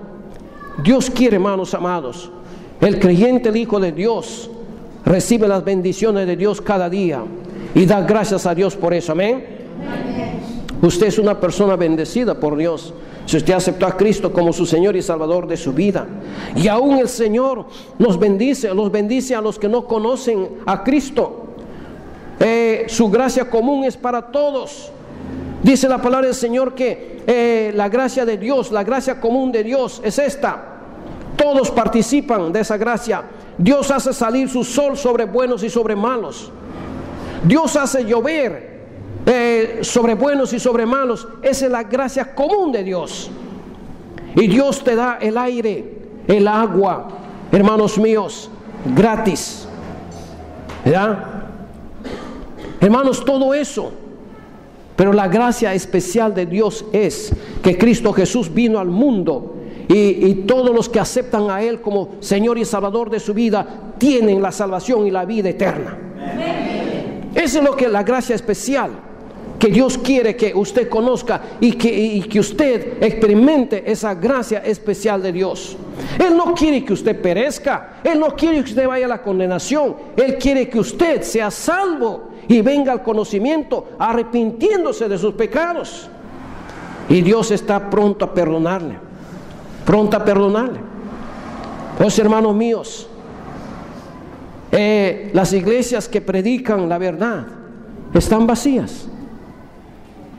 Dios quiere, hermanos amados, el creyente, el Hijo de Dios, recibe las bendiciones de Dios cada día y da gracias a Dios por eso. Amén. Usted es una persona bendecida por Dios si usted aceptó a Cristo como su Señor y Salvador de su vida. Y aún el Señor los bendice a los que no conocen a Cristo. Su gracia común es para todos. Dice la palabra del Señor que la gracia de Dios, la gracia común de Dios es esta. Todos participan de esa gracia. Dios hace salir su sol sobre buenos y sobre malos. Dios hace llover sobre buenos y sobre malos. Esa es la gracia común de Dios. Y Dios te da el aire, el agua, hermanos míos, gratis, ¿verdad? Hermanos, todo eso. Pero la gracia especial de Dios es que Cristo Jesús vino al mundo y todos los que aceptan a Él como Señor y Salvador de su vida tienen la salvación y la vida eterna. Eso es lo que es la gracia especial que Dios quiere que usted conozca y que usted experimente esa gracia especial de Dios. Él no quiere que usted perezca, Él no quiere que usted vaya a la condenación, Él quiere que usted sea salvo y venga al conocimiento arrepintiéndose de sus pecados. Y Dios está pronto a perdonarle, pronto a perdonarle. Pues, hermanos míos, las iglesias que predican la verdad están vacías,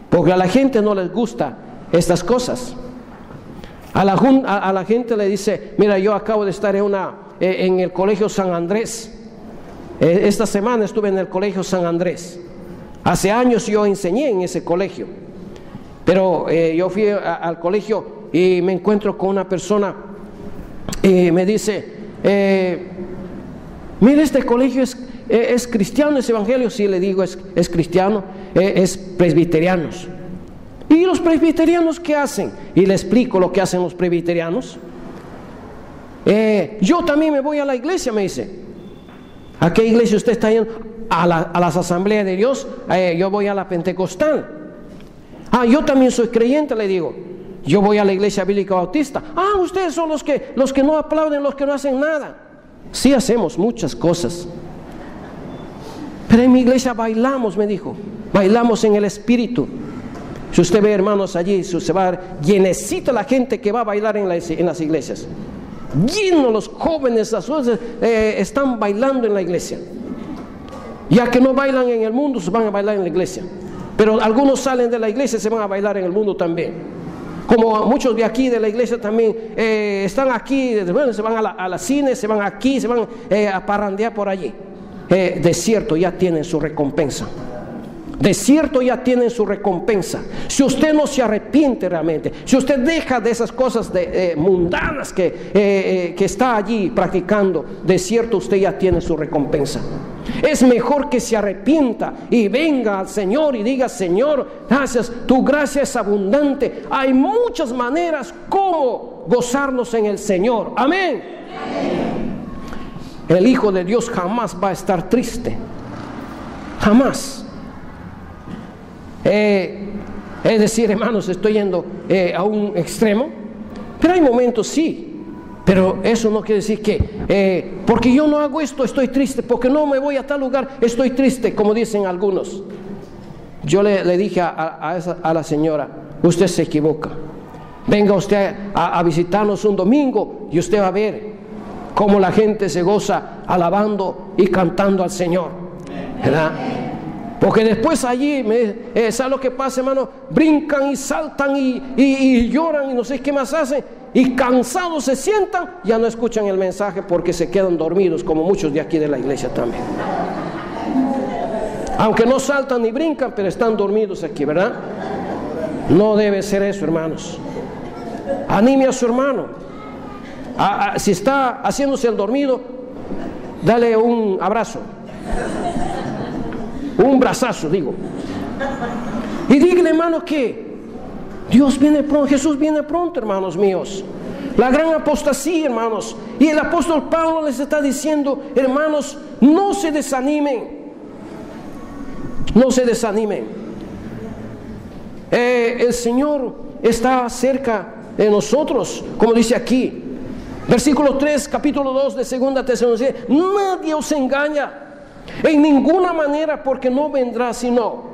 porque a la gente no les gusta estas cosas. A la gente le dice: mira, yo acabo de estar en el colegio San Andrés. Esta semana estuve en el colegio San Andrés. Hace años yo enseñé en ese colegio, pero yo fui al colegio y me encuentro con una persona y me dice: mire, este colegio es cristiano, es evangelio. Sí, le digo, es cristiano, es presbiterianos. ¿Y los presbiterianos qué hacen? Y le explico lo que hacen los presbiterianos. Yo también me voy a la iglesia, me dice. ¿A qué iglesia usted está yendo? A las asambleas de Dios. Yo voy a la pentecostal. Yo también soy creyente, le digo. Yo voy a la iglesia bíblica bautista. Ustedes son los que no aplauden, los que no hacen nada. Sí, hacemos muchas cosas, pero en mi iglesia bailamos, me dijo. Bailamos en el espíritu. Si usted ve, hermanos, allí se va a ver llenecita la gente que va a bailar en las iglesias. Llenos los jóvenes, están bailando en la iglesia. Ya que no bailan en el mundo, se van a bailar en la iglesia. Pero algunos salen de la iglesia y se van a bailar en el mundo también. Como muchos de aquí de la iglesia también están aquí, bueno, se van a la cine, se van aquí, se van a parrandear por allí. De cierto ya tienen su recompensa. De cierto ya tienen su recompensa. Si usted no se arrepiente realmente, si usted deja de esas cosas mundanas que está allí practicando, de cierto usted ya tiene su recompensa. Es mejor que se arrepienta y venga al Señor y diga: Señor, gracias, tu gracia es abundante. Hay muchas maneras como gozarnos en el Señor. Amén. El Hijo de Dios jamás va a estar triste. Jamás. Es decir, hermanos, estoy yendo a un extremo, pero hay momentos sí. Pero eso no quiere decir que porque yo no hago esto estoy triste, porque no me voy a tal lugar estoy triste, como dicen algunos. Yo le dije a la señora: usted se equivoca. Venga usted a visitarnos un domingo y usted va a ver cómo la gente se goza alabando y cantando al Señor, ¿verdad? Porque después allí, ¿sabe lo que pasa, hermano? Brincan y saltan y lloran y no sé qué más hacen. Y cansados se sientan, ya no escuchan el mensaje porque se quedan dormidos, como muchos de aquí de la iglesia también. Aunque no saltan ni brincan, pero están dormidos aquí, ¿verdad? No debe ser eso, hermanos. Anime a su hermano. Si está haciéndose el dormido, dale un abrazo. Un brazazo, digo. Y dígale, hermano, que Dios viene pronto, Jesús viene pronto, hermanos míos. La gran apostasía, hermanos. Y el apóstol Pablo les está diciendo: hermanos, no se desanimen. No se desanimen. El Señor está cerca de nosotros, como dice aquí. Versículo 3, capítulo 2 de 2 Tesalonicenses: nadie os engaña en ninguna manera, porque no vendrá sino.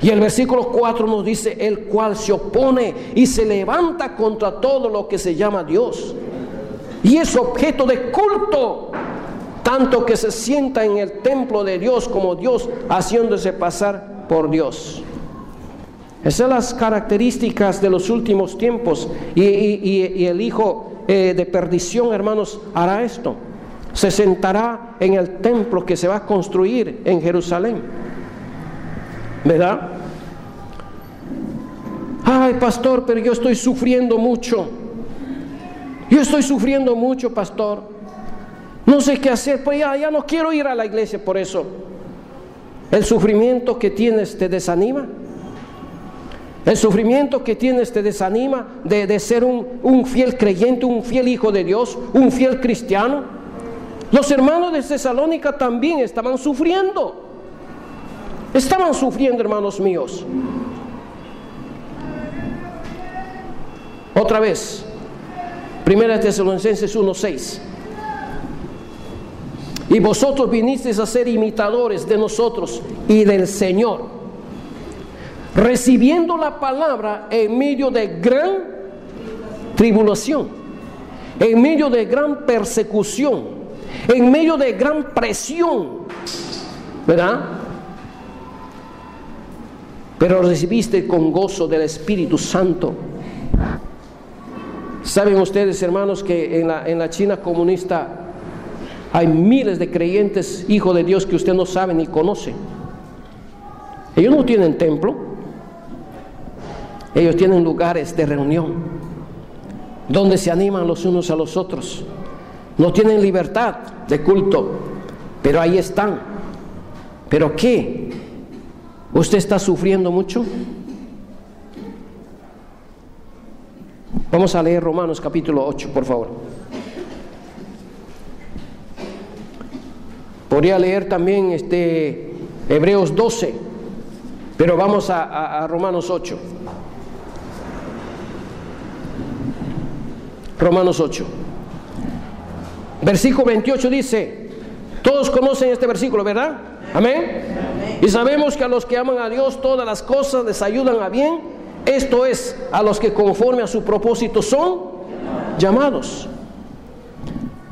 Y el versículo 4 nos dice: el cual se opone y se levanta contra todo lo que se llama Dios y es objeto de culto, tanto que se sienta en el templo de Dios como Dios, haciéndose pasar por Dios. Esas son las características de los últimos tiempos. Y el hijo de perdición, hermanos, hará esto. Se sentará en el templo que se va a construir en Jerusalén, ¿verdad? Ay, pastor, pero yo estoy sufriendo mucho. Yo estoy sufriendo mucho, pastor. No sé qué hacer, pues ya no quiero ir a la iglesia por eso. ¿El sufrimiento que tienes te desanima? ¿El sufrimiento que tienes te desanima de ser un fiel creyente, un fiel hijo de Dios, un fiel cristiano? Los hermanos de Tesalónica también estaban sufriendo. Estaban sufriendo, hermanos míos. Otra vez, 1 Tesalonicenses 1:6. Y vosotros vinisteis a ser imitadores de nosotros y del Señor, recibiendo la palabra en medio de gran tribulación, en medio de gran persecución, en medio de gran presión, ¿verdad? Pero recibiste con gozo del Espíritu Santo. ¿Saben ustedes, hermanos, que en la China comunista hay miles de creyentes, hijos de Dios, que usted no sabe ni conoce? Ellos no tienen templo. Ellos tienen lugares de reunión donde se animan los unos a los otros. No tienen libertad de culto, pero ahí están. ¿Pero qué? ¿Usted está sufriendo mucho? Vamos a leer Romanos capítulo 8, por favor. Podría leer también Hebreos 12, pero vamos a Romanos 8. Romanos 8. Versículo 28 dice, todos conocen este versículo, ¿verdad? Amén. Amén. Y sabemos que a los que aman a Dios todas las cosas les ayudan a bien, esto es, a los que conforme a su propósito son llamados.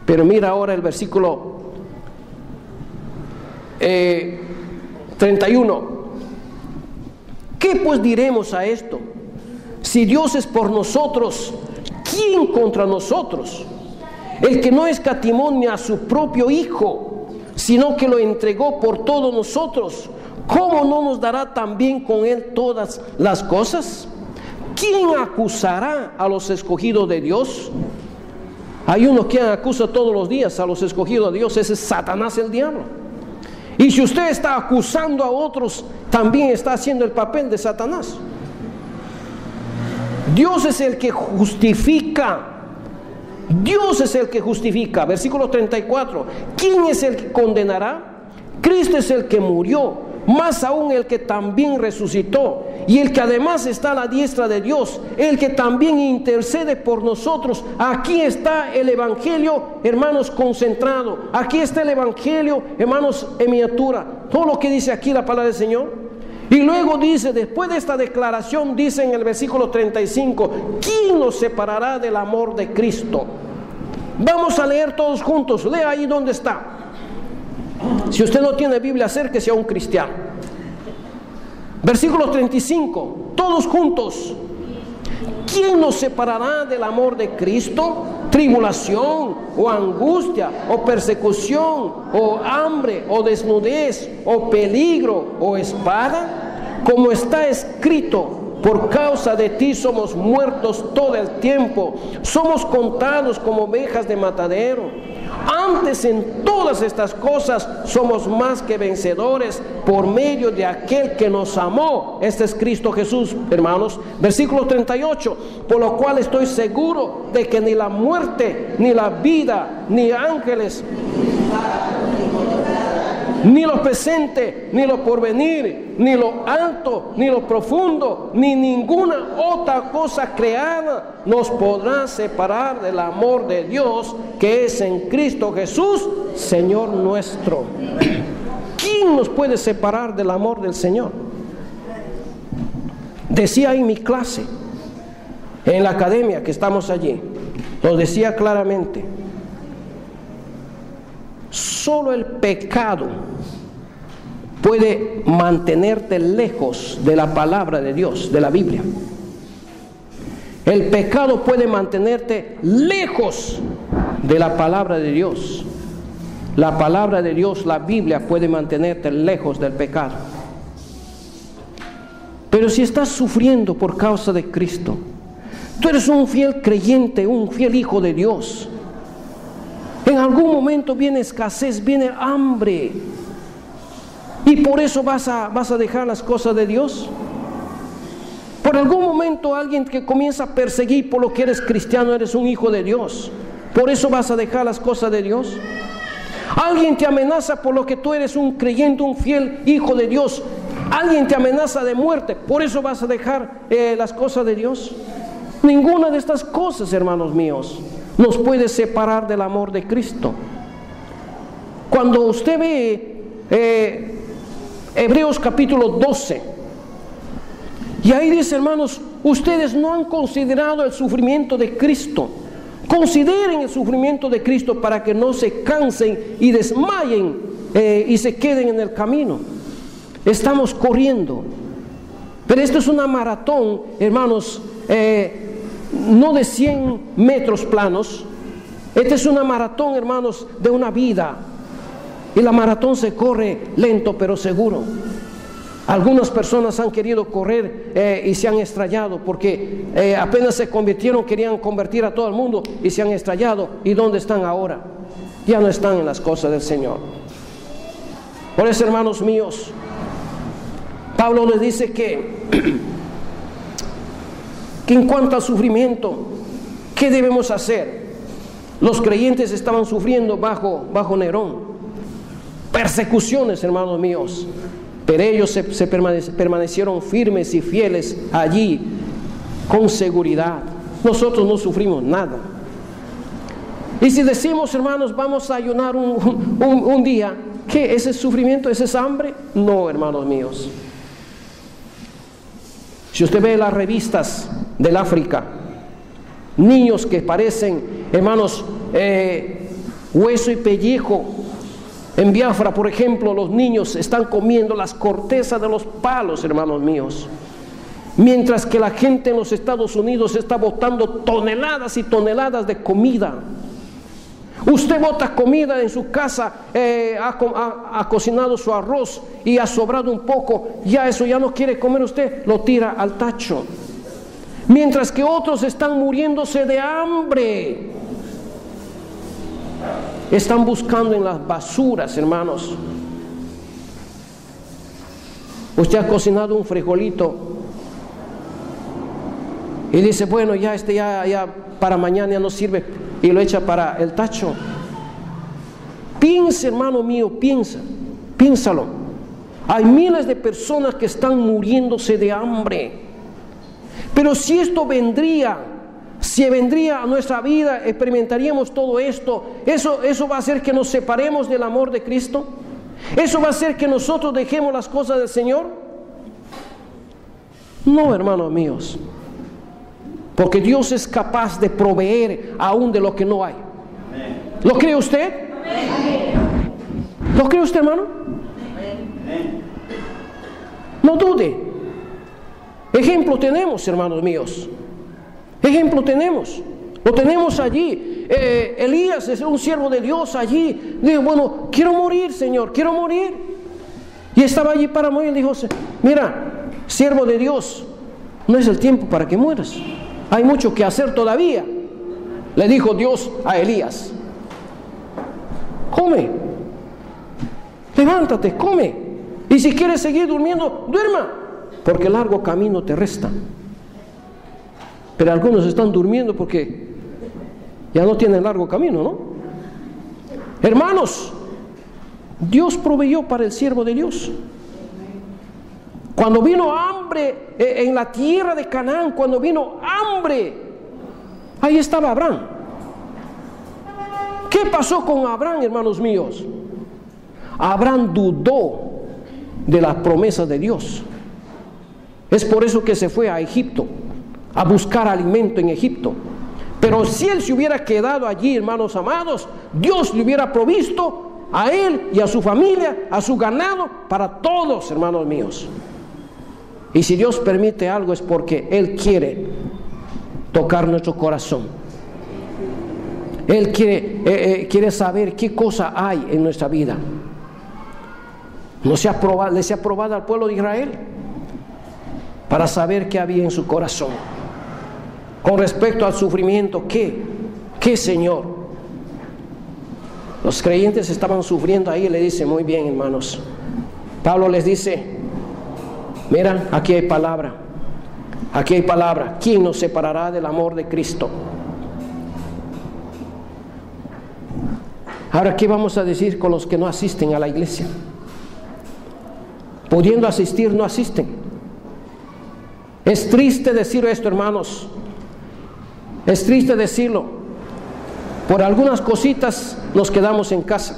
Pero mira ahora el versículo 31. ¿Qué pues diremos a esto? Si Dios es por nosotros, ¿quién contra nosotros? El que no escatimó ni a su propio Hijo, sino que lo entregó por todos nosotros, ¿cómo no nos dará también con Él todas las cosas? ¿Quién acusará a los escogidos de Dios? Hay uno que acusa todos los días a los escogidos de Dios, ese es Satanás, el diablo. Y si usted está acusando a otros, también está haciendo el papel de Satanás. Dios es el que justifica. Dios es el que justifica. Versículo 34. ¿Quién es el que condenará? Cristo es el que murió, más aún el que también resucitó, y el que además está a la diestra de Dios, el que también intercede por nosotros. Aquí está el Evangelio, hermanos, concentrado. Aquí está el Evangelio, hermanos, en miniatura. Todo lo que dice aquí la palabra del Señor. Y luego dice, después de esta declaración, dice en el versículo 35, ¿quién nos separará del amor de Cristo? Vamos a leer todos juntos. Lea ahí donde está. Si usted no tiene Biblia, acérquese a un cristiano. Versículo 35, todos juntos. ¿Quién nos separará del amor de Cristo? ¿Tribulación, o angustia, o persecución, o hambre, o desnudez, o peligro, o espada? Como está escrito, por causa de ti somos muertos todo el tiempo, somos contados como ovejas de matadero. Antes en todas estas cosas somos más que vencedores por medio de aquel que nos amó. Este es Cristo Jesús, hermanos. Versículo 38, por lo cual estoy seguro de que ni la muerte, ni la vida, ni ángeles, ni lo presente, ni lo porvenir, ni lo alto, ni lo profundo, ni ninguna otra cosa creada nos podrá separar del amor de Dios que es en Cristo Jesús, Señor nuestro. ¿Quién nos puede separar del amor del Señor? Decía en mi clase, en la academia que estamos allí, lo decía claramente. Solo el pecado puede mantenerte lejos de la palabra de Dios, de la Biblia. El pecado puede mantenerte lejos de la palabra de Dios. La palabra de Dios, la Biblia, puede mantenerte lejos del pecado. Pero si estás sufriendo por causa de Cristo, Tú eres un fiel creyente, un fiel hijo de Dios. En algún momento viene escasez, viene hambre. Y por eso vas a dejar las cosas de Dios. Por algún momento alguien que comienza a perseguir por lo que eres cristiano, eres un hijo de Dios. Por eso vas a dejar las cosas de Dios. Alguien te amenaza por lo que tú eres un creyente, un fiel hijo de Dios. Alguien te amenaza de muerte, por eso vas a dejar las cosas de Dios. Ninguna de estas cosas, hermanos míos, nos puede separar del amor de Cristo. Cuando usted ve Hebreos capítulo 12, y ahí dice, hermanos, ustedes no han considerado el sufrimiento de Cristo. Consideren el sufrimiento de Cristo para que no se cansen y desmayen y se queden en el camino. Estamos corriendo, pero esto es una maratón, hermanos, no de 100 metros planos. Esta es una maratón, hermanos, de una vida. Y la maratón se corre lento pero seguro. Algunas personas han querido correr y se han estrellado porque apenas se convirtieron, querían convertir a todo el mundo y se han estrellado. ¿Y dónde están ahora? Ya no están en las cosas del Señor. Por eso, hermanos míos, Pablo les dice que en cuanto al sufrimiento, ¿qué debemos hacer? Los creyentes estaban sufriendo bajo Nerón persecuciones, hermanos míos, pero ellos se permanecieron firmes y fieles allí con seguridad. Nosotros no sufrimos nada. Y si decimos, hermanos, vamos a ayunar un día, ¿qué? ¿Ese sufrimiento? ¿Ese es hambre? No, hermanos míos. Si usted ve las revistas del África, niños que parecen, hermanos, hueso y pellejo. En Biafra, por ejemplo, los niños están comiendo las cortezas de los palos, hermanos míos. Mientras que la gente en los Estados Unidos está botando toneladas y toneladas de comida. Usted bota comida en su casa, ha cocinado su arroz y ha sobrado un poco, ya eso ya no quiere comer usted, lo tira al tacho. Mientras que otros están muriéndose de hambre. Están buscando en las basuras, hermanos. Usted ha cocinado un frijolito y dice, bueno, ya para mañana ya no sirve, y lo echa para el tacho. Piensa, hermano mío, piénsalo. Hay miles de personas que están muriéndose de hambre. Pero si esto vendría a nuestra vida, experimentaríamos todo esto. Eso va a hacer que nos separemos del amor de Cristo. Eso va a hacer que nosotros dejemos las cosas del Señor. No, hermanos míos, porque Dios es capaz de proveer aún de lo que no hay. ¿Lo cree usted? ¿Lo cree usted, hermano? No dude. Ejemplo tenemos, hermanos míos. Ejemplo tenemos. Lo tenemos allí. Elías es un siervo de Dios allí. Dijo, bueno, quiero morir, Señor, quiero morir. Y estaba allí para morir. Dijo, mira, siervo de Dios, no es el tiempo para que mueras. Hay mucho que hacer todavía. Le dijo Dios a Elías. Come. Levántate, come. Y si quieres seguir durmiendo, duerma, porque el largo camino te resta. Pero algunos están durmiendo porque ya no tienen largo camino, ¿no? Hermanos, Dios proveyó para el siervo de Dios. Cuando vino hambre en la tierra de Canaán, cuando vino hambre, ahí estaba Abraham. ¿Qué pasó con Abraham, hermanos míos? Abraham dudó de las promesas de Dios. Es por eso que se fue a Egipto a buscar alimento en Egipto. Pero si él se hubiera quedado allí, hermanos amados, Dios le hubiera provisto a él y a su familia, a su ganado, para todos, hermanos míos. Y si Dios permite algo es porque Él quiere tocar nuestro corazón. Él quiere saber qué cosa hay en nuestra vida. ¿Les ha probado al pueblo de Israel? Para saber qué había en su corazón. Con respecto al sufrimiento, ¿qué, Señor? Los creyentes estaban sufriendo ahí. Le dice, muy bien, hermanos. Pablo les dice, mira, aquí hay palabra. Aquí hay palabra. ¿Quién nos separará del amor de Cristo? Ahora, ¿qué vamos a decir con los que no asisten a la iglesia? Pudiendo asistir, no asisten. Es triste decir esto, hermanos. Es triste decirlo. Por algunas cositas nos quedamos en casa.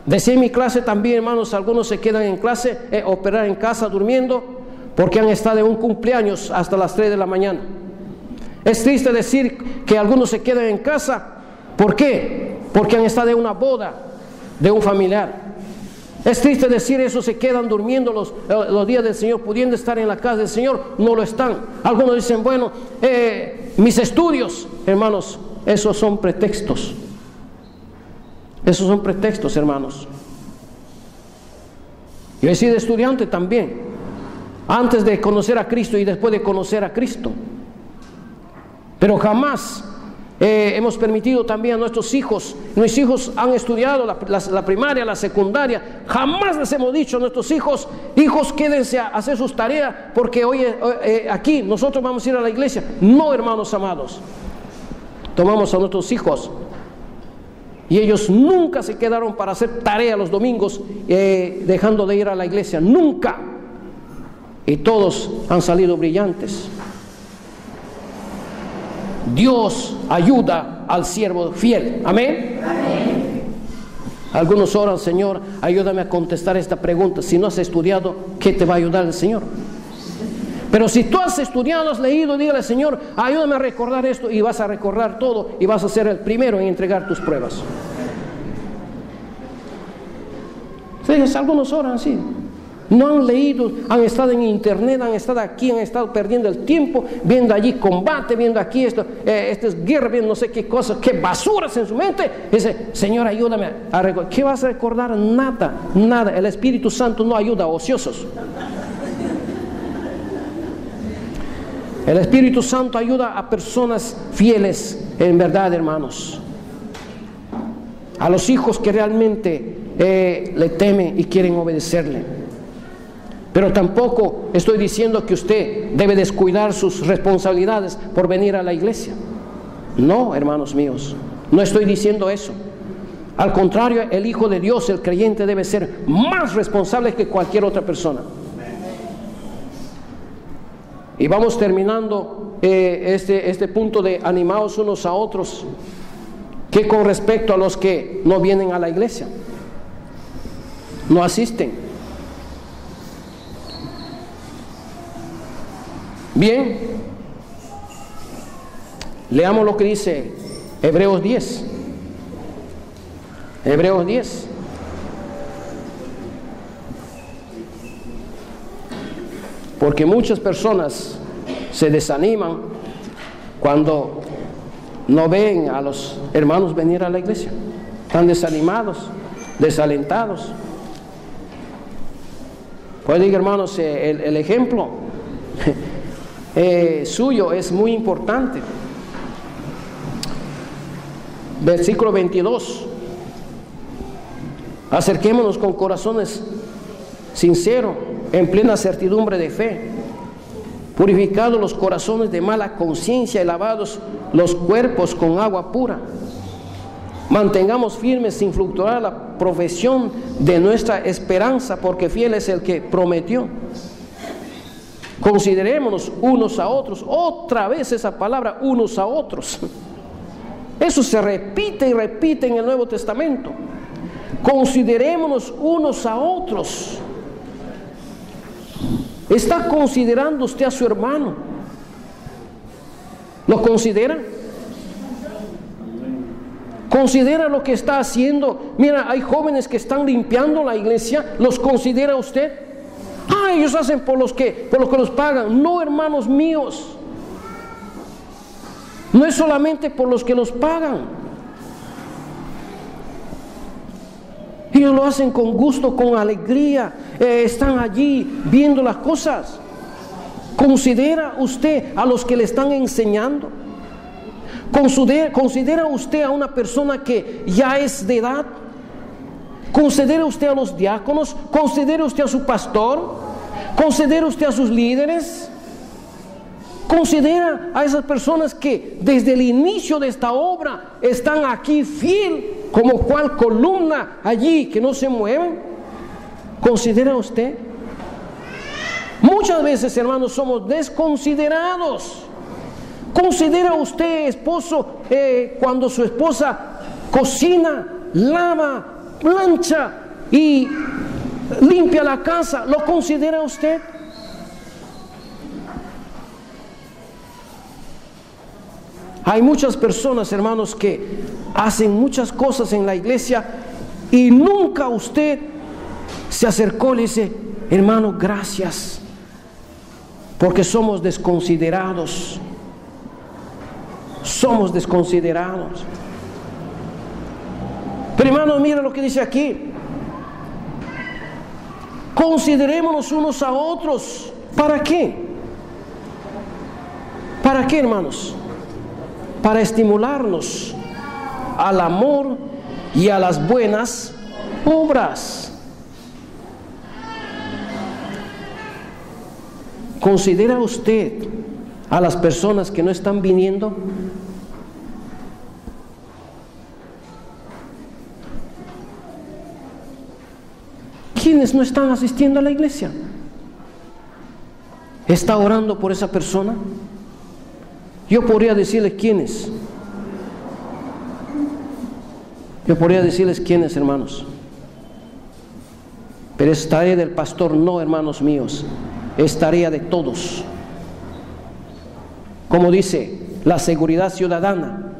Decía en mi clase también, hermanos, algunos se quedan en clase, operar en casa durmiendo, porque han estado en un cumpleaños hasta las 3 de la mañana. Es triste decir que algunos se quedan en casa. ¿Por qué? Porque han estado en una boda de un familiar. Es triste decir eso, se quedan durmiendo los días del Señor, pudiendo estar en la casa del Señor, no lo están. Algunos dicen, bueno, mis estudios, hermanos, esos son pretextos. Esos son pretextos, hermanos. Yo he sido estudiante también, antes de conocer a Cristo y después de conocer a Cristo. Pero jamás hemos permitido también a nuestros hijos han estudiado la primaria, la secundaria, jamás les hemos dicho a nuestros hijos, quédense a hacer sus tareas, porque hoy aquí nosotros vamos a ir a la iglesia. No, hermanos amados, tomamos a nuestros hijos y ellos nunca se quedaron para hacer tarea los domingos, dejando de ir a la iglesia, nunca. Y todos han salido brillantes. Dios ayuda al siervo fiel. Amén. Amén. Algunos oran, Señor, ayúdame a contestar esta pregunta. Si no has estudiado, ¿qué te va a ayudar el Señor? Pero si tú has estudiado, has leído, dígale, Señor, ayúdame a recordar esto, y vas a recordar todo y vas a ser el primero en entregar tus pruebas. Fíjense, algunos oran así. No han leído, han estado en internet, han estado aquí, han estado perdiendo el tiempo, viendo allí combate, viendo aquí esto es guerra, viendo no sé qué cosas, qué basuras en su mente. Dice, Señor, ayúdame a recordar. ¿Qué vas a recordar? Nada, nada. El Espíritu Santo no ayuda a ociosos. El Espíritu Santo ayuda a personas fieles, en verdad, hermanos. A los hijos que realmente le temen y quieren obedecerle. Pero tampoco estoy diciendo que usted debe descuidar sus responsabilidades por venir a la iglesia. No, hermanos míos, no estoy diciendo eso. Al contrario, el Hijo de Dios, el creyente, debe ser más responsable que cualquier otra persona. Y vamos terminando este punto de animaos unos a otros, que con respecto a los que no vienen a la iglesia, no asisten. Bien, leamos lo que dice Hebreos 10. Hebreos 10. Porque muchas personas se desaniman cuando no ven a los hermanos venir a la iglesia. Están desanimados, desalentados. Pues diga, hermanos, el ejemplo suyo es muy importante. Versículo 22. Acerquémonos con corazones sinceros, en plena certidumbre de fe, purificados los corazones de mala conciencia y lavados los cuerpos con agua pura. Mantengamos firmes sin fluctuar la profesión de nuestra esperanza, porque fiel es el que prometió. Considerémonos unos a otros. Otra vez esa palabra, unos a otros. Eso se repite y repite en el Nuevo Testamento. Considerémonos unos a otros. ¿Está considerando usted a su hermano? ¿Lo considera? ¿Considera lo que está haciendo? Mira, hay jóvenes que están limpiando la iglesia. ¿Los considera usted? Ah, ellos hacen por lo que los pagan. No, hermanos míos. No es solamente por los que los pagan. Ellos lo hacen con gusto, con alegría. Están allí viendo las cosas. ¿Considera usted a los que le están enseñando? ¿Considera usted a una persona que ya es de edad? ¿Considera usted a los diáconos? ¿Considera usted a su pastor? ¿Considera usted a sus líderes? ¿Considera a esas personas que desde el inicio de esta obra están aquí fiel, como cual columna allí que no se mueven? ¿Considera usted? Muchas veces, hermanos, somos desconsiderados. ¿Considera usted, esposo, cuando su esposa cocina, lava, plancha y limpia la casa? ¿Lo considera usted? Hay muchas personas, hermanos, que hacen muchas cosas en la iglesia y nunca usted se acercó y le dice: hermano, gracias, porque somos desconsiderados. Somos desconsiderados. Pero, hermano, mira lo que dice aquí: considerémonos unos a otros. ¿Para qué? ¿Para qué, hermanos? Para estimularnos al amor y a las buenas obras. ¿Considera usted a las personas que no están viniendo? ¿Quiénes no están asistiendo a la iglesia? ¿Está orando por esa persona? Yo podría decirles quiénes. Yo podría decirles quiénes, hermanos. Pero es tarea del pastor, no, hermanos míos. Es tarea de todos. Como dice la seguridad ciudadana,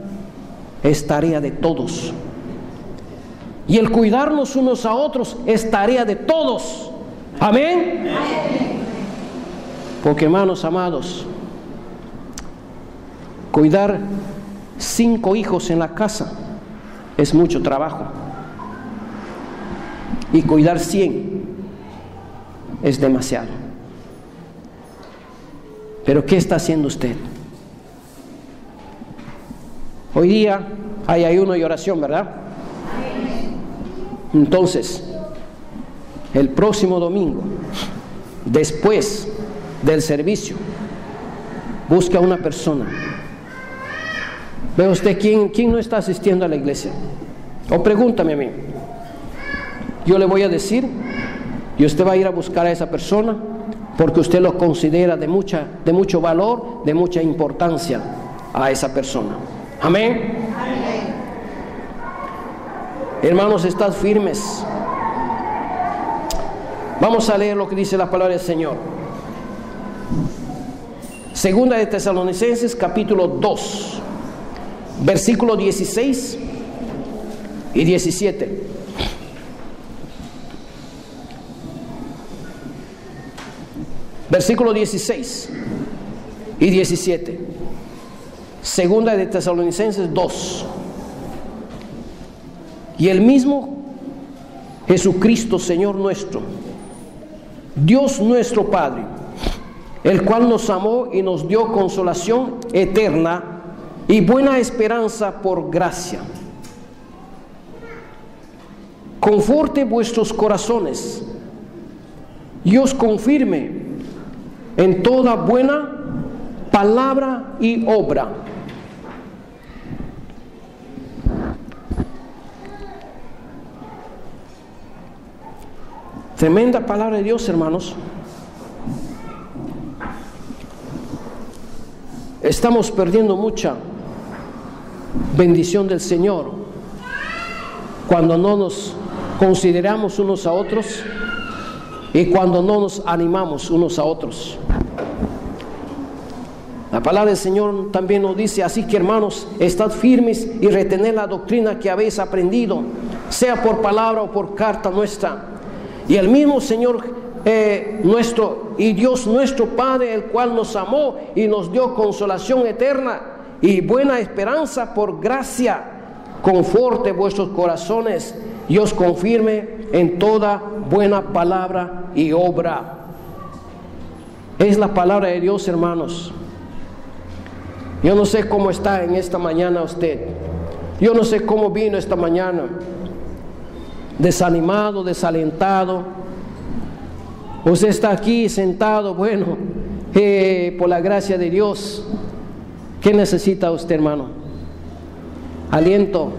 es tarea de todos. Y el cuidarnos unos a otros es tarea de todos. Amén. Porque, hermanos amados, cuidar 5 hijos en la casa es mucho trabajo. Y cuidar 100 es demasiado. Pero ¿qué está haciendo usted? Hoy día hay ayuno y oración, ¿verdad? Entonces, el próximo domingo, después del servicio, busque a una persona. Ve usted quién no está asistiendo a la iglesia. O pregúntame a mí. Yo le voy a decir, y usted va a ir a buscar a esa persona, porque usted lo considera de mucho valor, de mucha importancia a esa persona. Amén. Hermanos, estad firmes. Vamos a leer lo que dice la palabra del Señor. Segunda de Tesalonicenses, capítulo 2, versículos 16 y 17. Versículo 16 y 17. Segunda de Tesalonicenses 2. Y el mismo Jesucristo, Señor nuestro, Dios nuestro Padre, el cual nos amó y nos dio consolación eterna y buena esperanza por gracia, conforte vuestros corazones y os confirme en toda buena palabra y obra. Tremenda palabra de Dios, hermanos. Estamos perdiendo mucha bendición del Señor cuando no nos consideramos unos a otros y cuando no nos animamos unos a otros. La palabra del Señor también nos dice: así que, hermanos, estad firmes y retened la doctrina que habéis aprendido, sea por palabra o por carta nuestra. Y el mismo Señor nuestro y Dios nuestro Padre, el cual nos amó y nos dio consolación eterna y buena esperanza por gracia, conforte vuestros corazones y os confirme en toda buena palabra y obra. Es la palabra de Dios, hermanos. Yo no sé cómo está en esta mañana usted. Yo no sé cómo vino esta mañana. Desanimado, desalentado. Usted está aquí sentado, bueno, por la gracia de Dios. ¿Qué necesita usted, hermano? Aliento.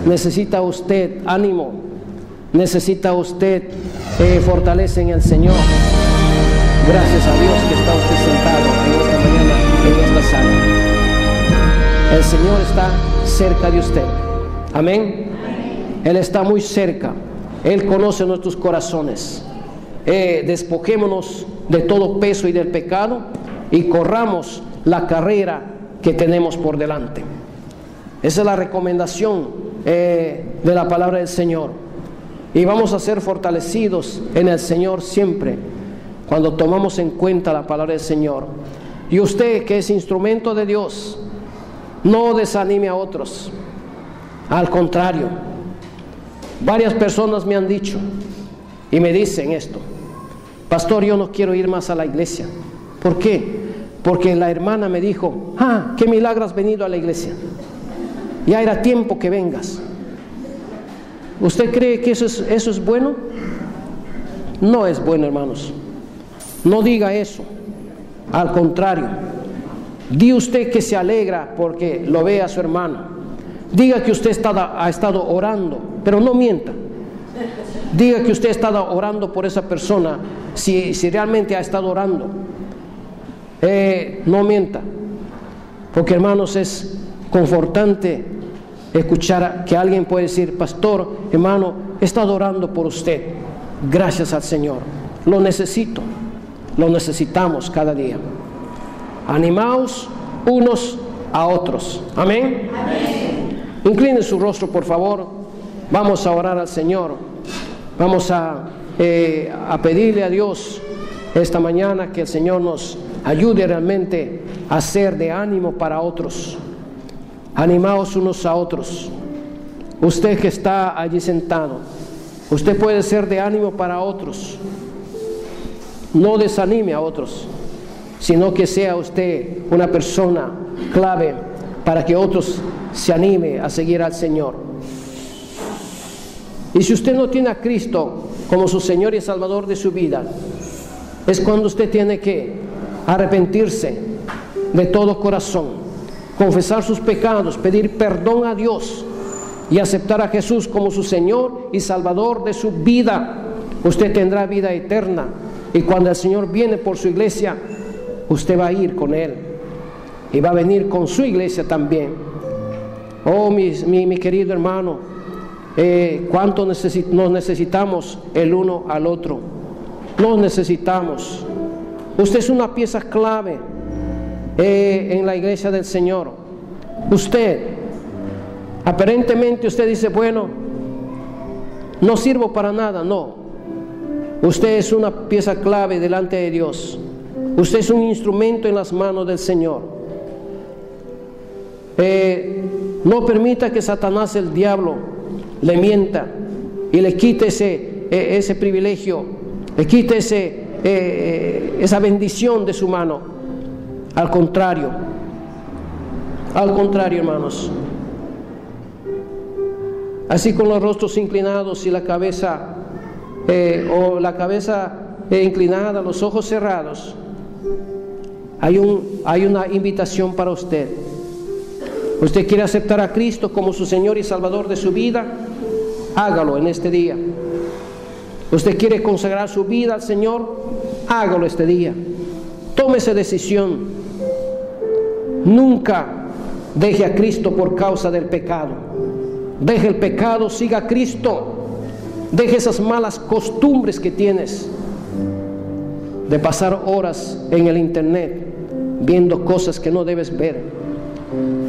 Necesita usted ánimo. Necesita usted fortaleza en el Señor. Gracias a Dios que está usted sentado en esta mañana, en esta sala. El Señor está cerca de usted. Amén. Él está muy cerca. Él conoce nuestros corazones. Despojémonos de todo peso y del pecado y corramos la carrera que tenemos por delante. Esa es la recomendación de la palabra del Señor. Y vamos a ser fortalecidos en el Señor siempre cuando tomamos en cuenta la palabra del Señor. Y usted, que es instrumento de Dios, no desanime a otros. Al contrario, varias personas me han dicho y me dicen esto: pastor, yo no quiero ir más a la iglesia. ¿Por qué? Porque la hermana me dijo: qué milagro has venido a la iglesia, ya era tiempo que vengas. ¿Usted cree que eso es bueno? No es bueno, hermanos. No diga eso. Al contrario, di usted que se alegra porque lo ve a su hermano. Diga que usted ha estado orando, pero no mienta. Diga que usted ha estado orando por esa persona, si realmente ha estado orando. No mienta. Porque, hermanos, es confortante escuchar que alguien puede decir: pastor, hermano, he estado orando por usted. Gracias al Señor. Lo necesito. Lo necesitamos cada día. Animaos unos a otros. Amén. Amén. Incline su rostro, por favor. Vamos a orar al Señor. Vamos a pedirle a Dios esta mañana que el Señor nos ayude realmente a ser de ánimo para otros. Animaos unos a otros. Usted que está allí sentado, usted puede ser de ánimo para otros. No desanime a otros, sino que sea usted una persona clave para que otros se anime a seguir al Señor. Y si usted no tiene a Cristo como su Señor y Salvador de su vida, es cuando usted tiene que arrepentirse de todo corazón, confesar sus pecados, pedir perdón a Dios y aceptar a Jesús como su Señor y Salvador de su vida. Usted tendrá vida eterna, y cuando el Señor viene por su iglesia, usted va a ir con Él y va a venir con su iglesia también. Oh, mi querido hermano, cuánto nos necesitamos el uno al otro. Nos necesitamos. Usted es una pieza clave en la iglesia del Señor. Usted, aparentemente usted dice: bueno, no sirvo para nada. No, usted es una pieza clave delante de Dios. Usted es un instrumento en las manos del Señor. No permita que Satanás, el diablo, le mienta y le quite ese privilegio, le quite esa bendición de su mano. Al contrario, hermanos. Así, con los rostros inclinados y la cabeza inclinada, los ojos cerrados, hay una invitación para usted. ¿Usted quiere aceptar a Cristo como su Señor y Salvador de su vida? Hágalo en este día. ¿Usted quiere consagrar su vida al Señor? Hágalo este día. Tome esa decisión. Nunca deje a Cristo por causa del pecado. Deje el pecado, siga a Cristo. Deje esas malas costumbres que tienes de pasar horas en el internet viendo cosas que no debes ver,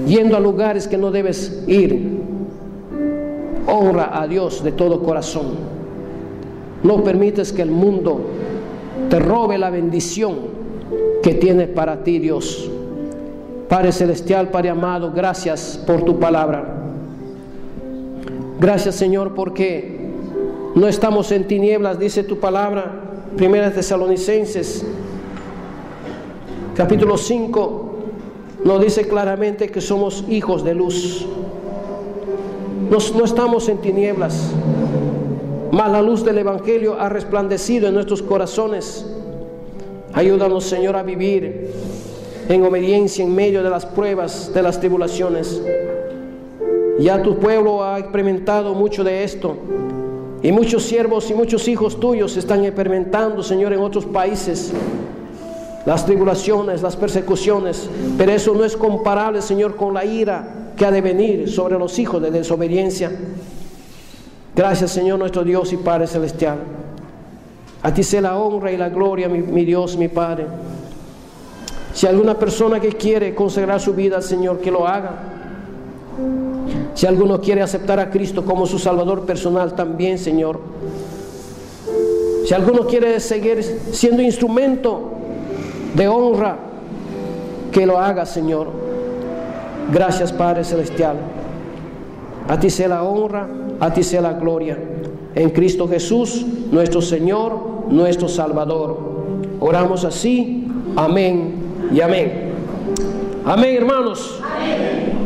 yendo a lugares que no debes ir. Honra a Dios de todo corazón. No permites que el mundo te robe la bendición que tiene para ti Dios. Padre celestial, Padre amado, gracias por tu palabra. Gracias, Señor, porque no estamos en tinieblas, dice tu palabra, 1 Tesalonicenses capítulo 5, nos dice claramente que somos hijos de luz. No estamos en tinieblas, mas la luz del Evangelio ha resplandecido en nuestros corazones. Ayúdanos, Señor, a vivir en obediencia en medio de las pruebas, de las tribulaciones. Ya tu pueblo ha experimentado mucho de esto, y muchos siervos y muchos hijos tuyos están experimentando, Señor, en otros países las tribulaciones, las persecuciones, pero eso no es comparable, Señor, con la ira que ha de venir sobre los hijos de desobediencia. Gracias, Señor, nuestro Dios y Padre Celestial. A ti sea la honra y la gloria, mi Dios, mi Padre. Si alguna persona que quiere consagrar su vida al Señor, que lo haga. Si alguno quiere aceptar a Cristo como su Salvador personal, también, Señor. Si alguno quiere seguir siendo instrumento de honra, que lo haga, Señor. Gracias, Padre Celestial. A ti sea la honra, a ti sea la gloria. En Cristo Jesús, nuestro Señor, nuestro Salvador. Oramos así. Amén y amén. Amén, hermanos. Amén.